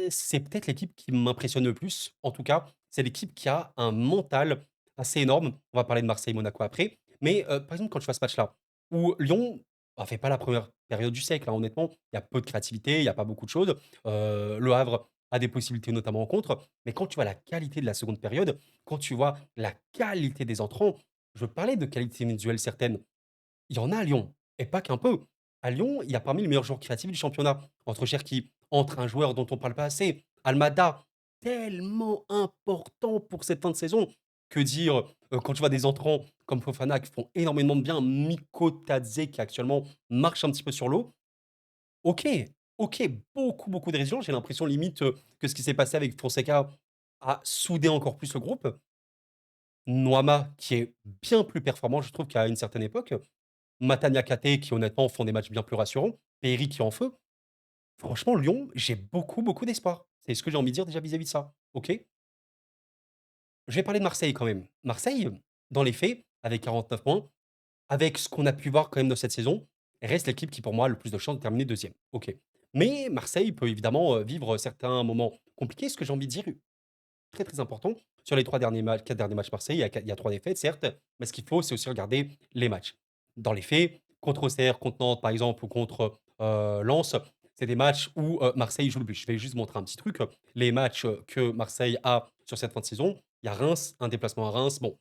[SPEAKER 1] c'est peut-être l'équipe qui m'impressionne le plus. En tout cas, c'est l'équipe qui a un mental assez énorme. On va parler de Marseille-Monaco après, mais par exemple, quand je vois ce match-là, où Lyon a fait pas la première période du siècle, hein, honnêtement, il y a peu de créativité, il y a pas beaucoup de choses. Le Havre a des possibilités, notamment en contre, mais quand tu vois la qualité de la seconde période, quand tu vois la qualité des entrants, je parlais de qualité individuelle certaine, il y en a à Lyon et pas qu'un peu. À Lyon, il y a parmi les meilleurs joueurs créatifs du championnat. Entre Cherki, entre un joueur dont on parle pas assez, Almada, tellement important pour cette fin de saison. Que dire, quand tu vois des entrants comme Fofana qui font énormément de bien, Miko Tadze qui actuellement marche un petit peu sur l'eau. OK, OK, beaucoup, beaucoup de résilience. J'ai l'impression limite, que ce qui s'est passé avec Fonseca a soudé encore plus le groupe. Noama qui est bien plus performant, je trouve, qu'à une certaine époque. Matania Kate qui honnêtement font des matchs bien plus rassurants. Peri qui est en feu. Franchement, Lyon, j'ai beaucoup, beaucoup d'espoir. C'est ce que j'ai envie de dire déjà vis-à-vis de ça. OK? Je vais parler de Marseille quand même. Marseille, dans les faits, avec 49 points, avec ce qu'on a pu voir quand même dans cette saison, reste l'équipe qui pour moi a le plus de chances de terminer 2e. OK. Mais Marseille peut évidemment, vivre certains moments compliqués. Ce que j'ai envie de dire, très, très important, sur les 3 derniers matchs 4 derniers matchs Marseille, il y a 3 défaites certes, mais ce qu'il faut, c'est aussi regarder les matchs. Dans les faits, contre Auxerre, contre Nantes, par exemple, ou contre, Lens, c'est des matchs où, Marseille joue le but. Je vais juste montrer un petit truc, les matchs, que Marseille a sur cette fin de saison, il y a Reims, un déplacement à Reims. Bon,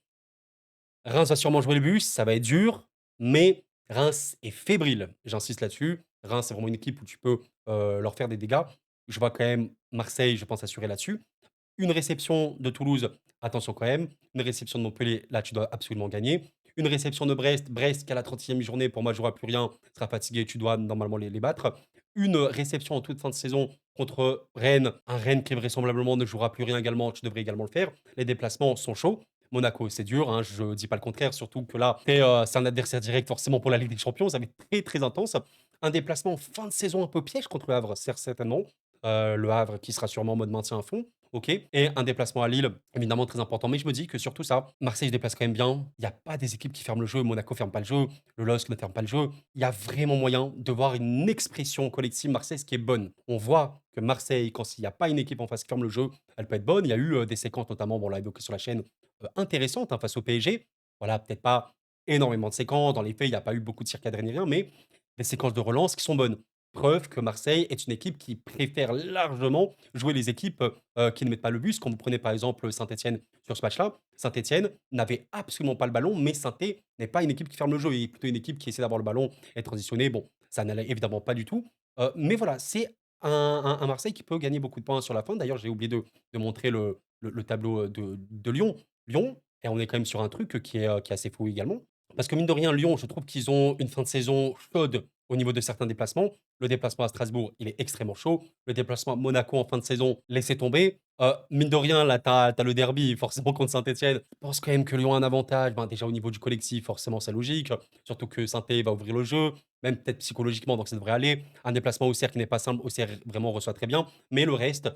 [SPEAKER 1] Reims va sûrement jouer le bus, ça va être dur, mais Reims est fébrile. J'insiste là-dessus. Reims, c'est vraiment une équipe où tu peux, leur faire des dégâts. Je vois quand même Marseille, je pense, assurer là-dessus. Une réception de Toulouse, attention quand même. Une réception de Montpellier, là, tu dois absolument gagner. Une réception de Brest, Brest qui à la 30e journée, pour moi, jouera plus rien, sera fatigué, tu dois normalement les battre. Une réception en toute fin de saison contre Rennes, un Rennes qui vraisemblablement ne jouera plus rien également, tu devrais également le faire. Les déplacements sont chauds. Monaco, c'est dur, hein, je ne dis pas le contraire, surtout que là, c'est un adversaire direct forcément pour la Ligue des Champions, ça va être très très intense. Un déplacement en fin de saison un peu piège contre le Havre, certainement. Le Havre qui sera sûrement en mode maintien à fond. OK, et un déplacement à Lille, évidemment très important. Mais je me dis que surtout ça, Marseille se déplace quand même bien. Il y a pas des équipes qui ferment le jeu. Monaco ferme pas le jeu. Le LOSC ne ferme pas le jeu. Il y a vraiment moyen de voir une expression collective marseillaise qui est bonne. On voit que Marseille, quand il y a pas une équipe en face qui ferme le jeu, elle peut être bonne. Il y a eu, des séquences notamment, bon on l'a évoqué sur la chaîne, intéressantes, hein, face au PSG. Voilà, peut-être pas énormément de séquences. Dans les faits, il y a pas eu beaucoup de circaderie ni rien, mais des séquences de relance qui sont bonnes. Preuve que Marseille est une équipe qui préfère largement jouer les équipes, qui ne mettent pas le bus. Quand vous prenez par exemple Saint-Étienne sur ce match-là, Saint-Étienne n'avait absolument pas le ballon, mais Saint-Étienne n'est pas une équipe qui ferme le jeu, et plutôt une équipe qui essaie d'avoir le ballon et transitionner. Bon, ça n'allait évidemment pas du tout, mais voilà, c'est un Marseille qui peut gagner beaucoup de points sur la fin. D'ailleurs, j'ai oublié de montrer le tableau, de Lyon. Lyon, et on est quand même sur un truc, qui est assez fou également. Parce que mine de rien, Lyon, je trouve qu'ils ont une fin de saison chaude au niveau de certains déplacements. Le déplacement à Strasbourg, il est extrêmement chaud. Le déplacement à Monaco en fin de saison, laissez tomber. Mine de rien, là, tu as le derby forcément contre Saint-Etienne. Je pense quand même que Lyon a un avantage. Ben, déjà au niveau du collectif, forcément, c'est logique. Surtout que Saint-Étienne va ouvrir le jeu, même peut-être psychologiquement, donc ça devrait aller. Un déplacement au Auxerre qui n'est pas simple. Auxerre vraiment reçoit très bien. Mais le reste,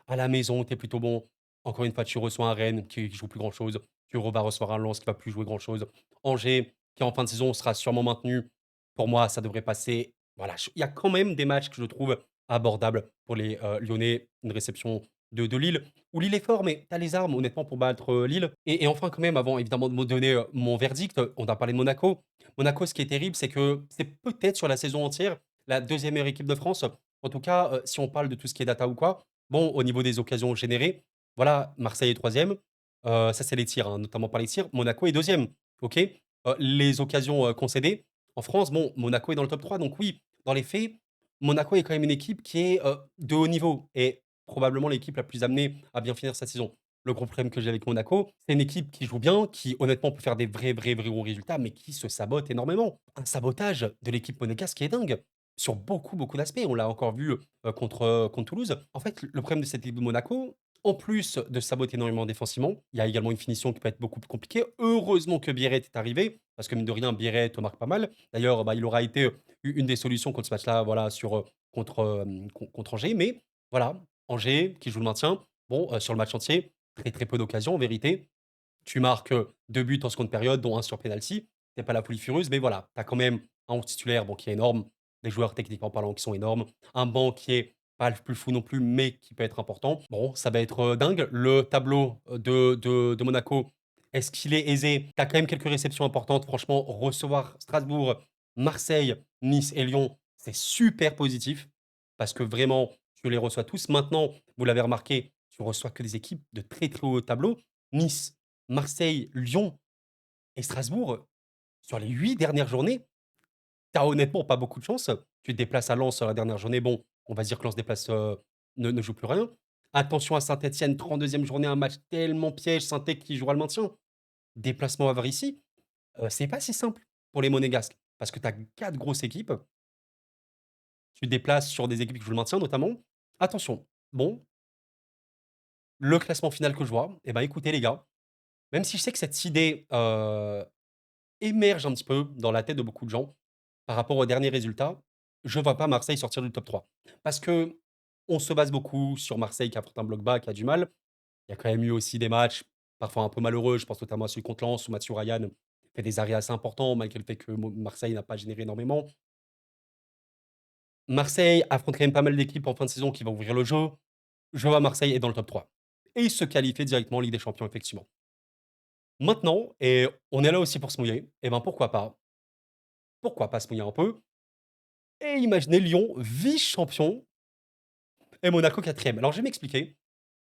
[SPEAKER 1] à la maison, tu es plutôt bon. Encore une fois, tu reçois un Rennes qui joue plus grand-chose. Tu vas recevoir un Lens qui va plus jouer grand-chose. Angers, qui en fin de saison sera sûrement maintenu. Pour moi, ça devrait passer. Voilà, il y a quand même des matchs que je trouve abordables pour les Lyonnais. Une réception de Lille, où Lille est fort, mais tu as les armes, honnêtement, pour battre Lille. Et enfin, quand même, avant évidemment de me donner mon verdict, on a parlé de Monaco. Monaco, ce qui est terrible, c'est que c'est peut-être sur la saison entière la deuxième meilleure équipe de France. En tout cas, si on parle de tout ce qui est data ou quoi, bon, au niveau des occasions générées, voilà, Marseille est troisième. Ça, c'est les tirs, hein, notamment par les tirs. Monaco est deuxième. OK. Les occasions, concédées, en France, bon, Monaco est dans le top 3, donc oui, dans les faits, Monaco est quand même une équipe qui est, de haut niveau et probablement l'équipe la plus amenée à bien finir sa saison. Le gros problème que j'ai avec Monaco, c'est une équipe qui joue bien, qui honnêtement peut faire des vrais bons résultats, mais qui se sabote énormément. Un sabotage de l'équipe monégasque qui est dingue, sur beaucoup d'aspects. On l'a encore vu, contre Toulouse. En fait, le problème de cette équipe de Monaco, en plus de saboter énormément défensivement, il y a également une finition qui peut être beaucoup plus compliquée. Heureusement que Biarritz est arrivé, parce que mine de rien, Biarritz marque pas mal. D'ailleurs, bah, il aura été une des solutions contre ce match-là, voilà, contre Angers. Mais voilà, Angers qui joue le maintien. Bon, sur le match entier, très peu d'occasions en vérité. Tu marques 2 buts en seconde période, dont un sur penalty. C'est pas la folie furieuse, mais voilà, tu as quand même un 11 titulaire, bon, qui est énorme, des joueurs techniquement parlant qui sont énormes, un banc qui est pas le plus fou non plus, mais qui peut être important. Bon, ça va être, dingue. Le tableau, de Monaco, est-ce qu'il est aisé? Tu as quand même quelques réceptions importantes. Franchement, recevoir Strasbourg, Marseille, Nice et Lyon, c'est super positif parce que vraiment, tu les reçois tous. Maintenant, vous l'avez remarqué, tu reçois que des équipes de très haut tableau. Nice, Marseille, Lyon et Strasbourg, sur les 8 dernières journées, tu as honnêtement pas beaucoup de chance. Tu te déplaces à Lens sur la dernière journée, bon, on va dire que Lens déplace, ne joue plus rien. Attention à Saint-Etienne, 32e journée, un match tellement piège, Saint-Étienne qui jouera le maintien. Déplacement à Varici, c'est pas si simple pour les Monégasques parce que tu as 4 grosses équipes. Tu te déplaces sur des équipes qui jouent le maintien notamment. Attention, bon, le classement final que je vois, eh ben, écoutez les gars, même si je sais que cette idée, émerge un petit peu dans la tête de beaucoup de gens par rapport aux derniers résultats. Je ne vois pas Marseille sortir du top 3. Parce que on se base beaucoup sur Marseille qui affronte un bloc bas, qui a du mal. Il y a quand même eu aussi des matchs parfois un peu malheureux. Je pense notamment à celui contre Lens où Mathieu Ryan fait des arrêts assez importants malgré le fait que Marseille n'a pas généré énormément. Marseille affronte quand même pas mal d'équipes en fin de saison qui vont ouvrir le jeu. Je vois Marseille est dans le top 3 et se qualifier directement en Ligue des Champions, effectivement. Maintenant, et on est là aussi pour se mouiller, et ben pourquoi pas pourquoi pas se mouiller un peu et imaginer Lyon vice-champion et Monaco 4e. Alors je vais m'expliquer.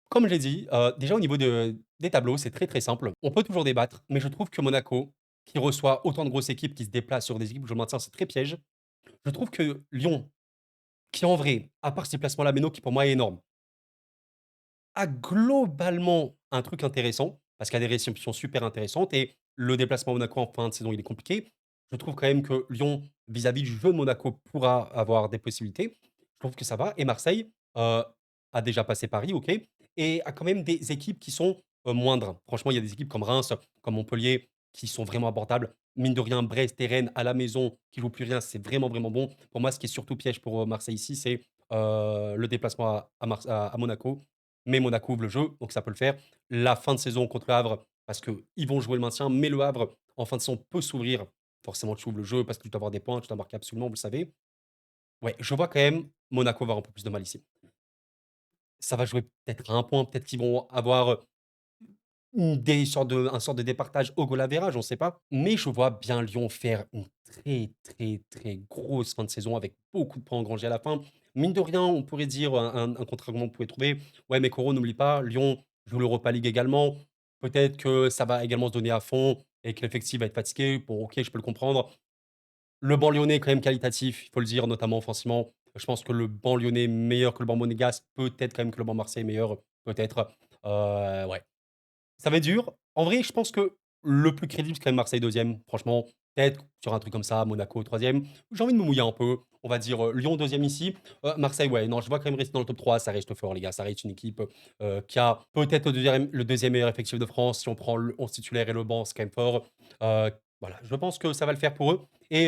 [SPEAKER 1] Comme je l'ai dit, déjà au niveau des tableaux, c'est très, très simple. On peut toujours débattre, mais je trouve que Monaco, qui reçoit autant de grosses équipes qui se déplacent sur des équipes où je le maintiens, c'est très piège. Je trouve que Lyon, qui en vrai, à part ce déplacement-là, Méno, qui pour moi est énorme, a globalement un truc intéressant, parce qu'il y a des réceptions super intéressantes et le déplacement à Monaco en fin de saison, il est compliqué. Je trouve quand même que Lyon, vis-à-vis du jeu de Monaco, pourra avoir des possibilités. Je trouve que ça va et Marseille, a déjà passé Paris, OK, et a quand même des équipes qui sont, moindres. Franchement, il y a des équipes comme Reims, comme Montpellier, qui sont vraiment abordables. Mine de rien, Brest et Rennes à la maison, qui jouent plus rien, c'est vraiment, vraiment bon. Pour moi, ce qui est surtout piège pour, Marseille ici, c'est, le déplacement à Monaco, mais Monaco ouvre le jeu, donc ça peut le faire. La fin de saison contre le Havre, parce qu'ils vont jouer le maintien, mais le Havre, en fin de saison, peut s'ouvrir. Forcément, tu ouvres le jeu parce que tu dois avoir des points, tu dois marquer absolument, vous le savez. Ouais, je vois quand même Monaco avoir un peu plus de mal ici. Ça va jouer peut-être à un point, peut-être qu'ils vont avoir un sort de départage au goal average, on ne sait pas. Mais je vois bien Lyon faire une très, très, très grosse fin de saison avec beaucoup de points engrangés à la fin. Mine de rien, on pourrait dire un contre-argument que vous pouvez trouver. Ouais, mais Coro, n'oublie pas, Lyon joue l'Europa League également. Peut-être que ça va également se donner à fond et que l'effectif va être fatigué. Bon, ok, je peux le comprendre. Le banc lyonnais est quand même qualitatif, il faut le dire, notamment offensivement. Je pense que le banc lyonnais est meilleur que le banc monégasque. Peut-être quand même que le banc marseillais est meilleur. Peut-être. Ouais. Ça va être dur. En vrai, je pense que le plus crédible, c'est quand même Marseille 2e. Franchement, peut-être sur un truc comme ça, Monaco 3e. J'ai envie de me mouiller un peu. On va dire Lyon 2e ici. Marseille, ouais, non, je vois quand même rester dans le top 3. Ça reste fort, les gars. Ça reste une équipe qui a peut-être le deuxième meilleur effectif de France. Si on prend le 11 titulaire et le banc, c'est quand même fort. Euh, voilà, je pense que ça va le faire pour eux. Et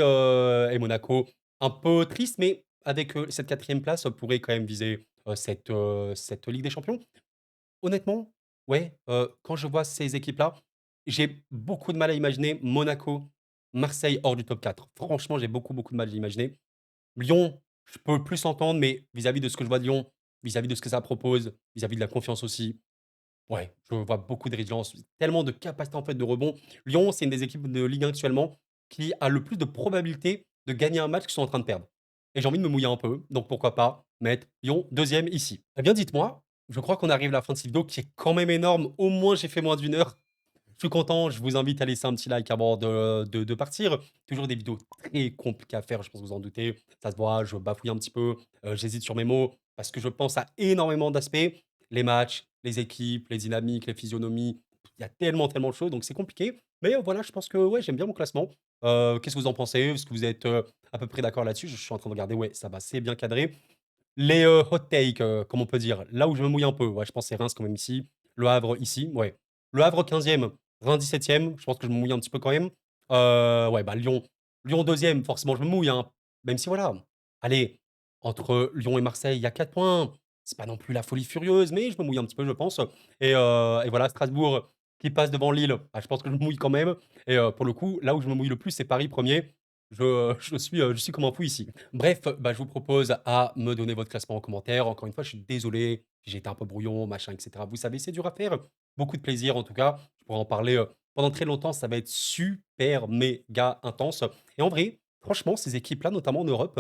[SPEAKER 1] Monaco, un peu triste, mais avec cette 4e place, pourrait quand même viser cette Ligue des Champions. Honnêtement, ouais, quand je vois ces équipes-là, j'ai beaucoup de mal à imaginer Monaco, Marseille hors du top 4. Franchement, j'ai beaucoup, beaucoup de mal à l'imaginer. Lyon, je peux plus l'entendre, mais vis-à-vis de ce que je vois de Lyon, vis-à-vis de ce que ça propose, vis-à-vis de la confiance aussi, ouais, je vois beaucoup de résilience, tellement de capacité en fait de rebond. Lyon, c'est une des équipes de Ligue 1 actuellement qui a le plus de probabilité de gagner un match qu'ils sont en train de perdre. Et j'ai envie de me mouiller un peu, donc pourquoi pas mettre Lyon 2e ici. Eh bien, dites-moi, je crois qu'on arrive à la fin de cette vidéo qui est quand même énorme. Au moins, j'ai fait moins d'une heure. Je suis content, je vous invite à laisser un petit like avant de partir. Toujours des vidéos très compliquées à faire, je pense que vous en doutez. Ça se voit, je bafouille un petit peu, j'hésite sur mes mots parce que je pense à énormément d'aspects. Les matchs, les équipes, les dynamiques, les physionomies, il y a tellement, tellement de choses, donc c'est compliqué. Mais voilà, je pense que ouais, j'aime bien mon classement. Qu'est-ce que vous en pensez? Est-ce que vous êtes à peu près d'accord là-dessus? Je suis en train de regarder, ouais, ça va, c'est bien cadré. Les hot takes, comme on peut dire, là où je me mouille un peu, ouais, je pense que c'est Reims quand même ici. Le Havre ici, ouais. Le Havre 15e, Reims 17e, je pense que je me mouille un petit peu quand même. Ouais, bah Lyon 2e, forcément je me mouille, hein. Même si voilà, allez, entre Lyon et Marseille, il y a 4 points. C'est pas non plus la folie furieuse, mais je me mouille un petit peu, je pense. Et voilà, Strasbourg qui passe devant Lille, bah, je pense que je me mouille quand même. Et pour le coup, là où je me mouille le plus, c'est Paris 1er. Je suis comme un fou ici. Bref, bah, je vous propose à me donner votre classement en commentaire. Encore une fois, je suis désolé si j'ai été un peu brouillon, machin, et cetera. Vous savez, c'est dur à faire. Beaucoup de plaisir en tout cas. Je pourrais en parler, pendant très longtemps. Ça va être super méga intense et en vrai, franchement, ces équipes-là, notamment en Europe,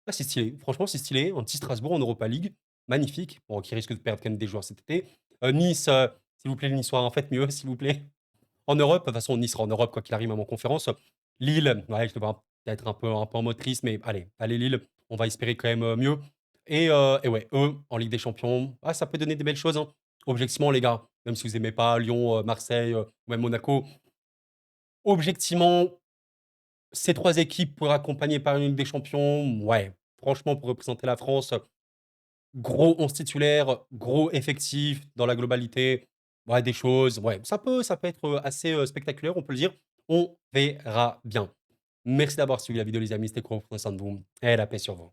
[SPEAKER 1] bah, c'est stylé. Franchement, c'est stylé. Un petit Strasbourg en Europa League, magnifique. Bon, qui risque de perdre quand même des joueurs cet été. Nice, s'il vous plaît, les Niçois, en faites mieux, s'il vous plaît. En Europe, de toute façon, Nice sera en Europe quoi qu'il arrive, même en conférence. Lille, ouais, je devrais peut-être un peu en mode triste, mais allez Lille, on va espérer quand même, mieux et ouais, eux, en Ligue des Champions, ah, ça peut donner des belles choses, hein. Objectivement, les gars, même si vous aimez pas Lyon, Marseille, ou même Monaco, objectivement, ces 3 équipes pour accompagner par une Ligue des Champions, ouais, franchement, pour représenter la France, gros 11 titulaire, gros effectif dans la globalité, ouais, des choses, ouais, ça peut être, assez, spectaculaire, on peut le dire. On verra bien. Merci d'avoir suivi la vidéo les amis, c'était cool, prenez soin de vous et la paix sur vous.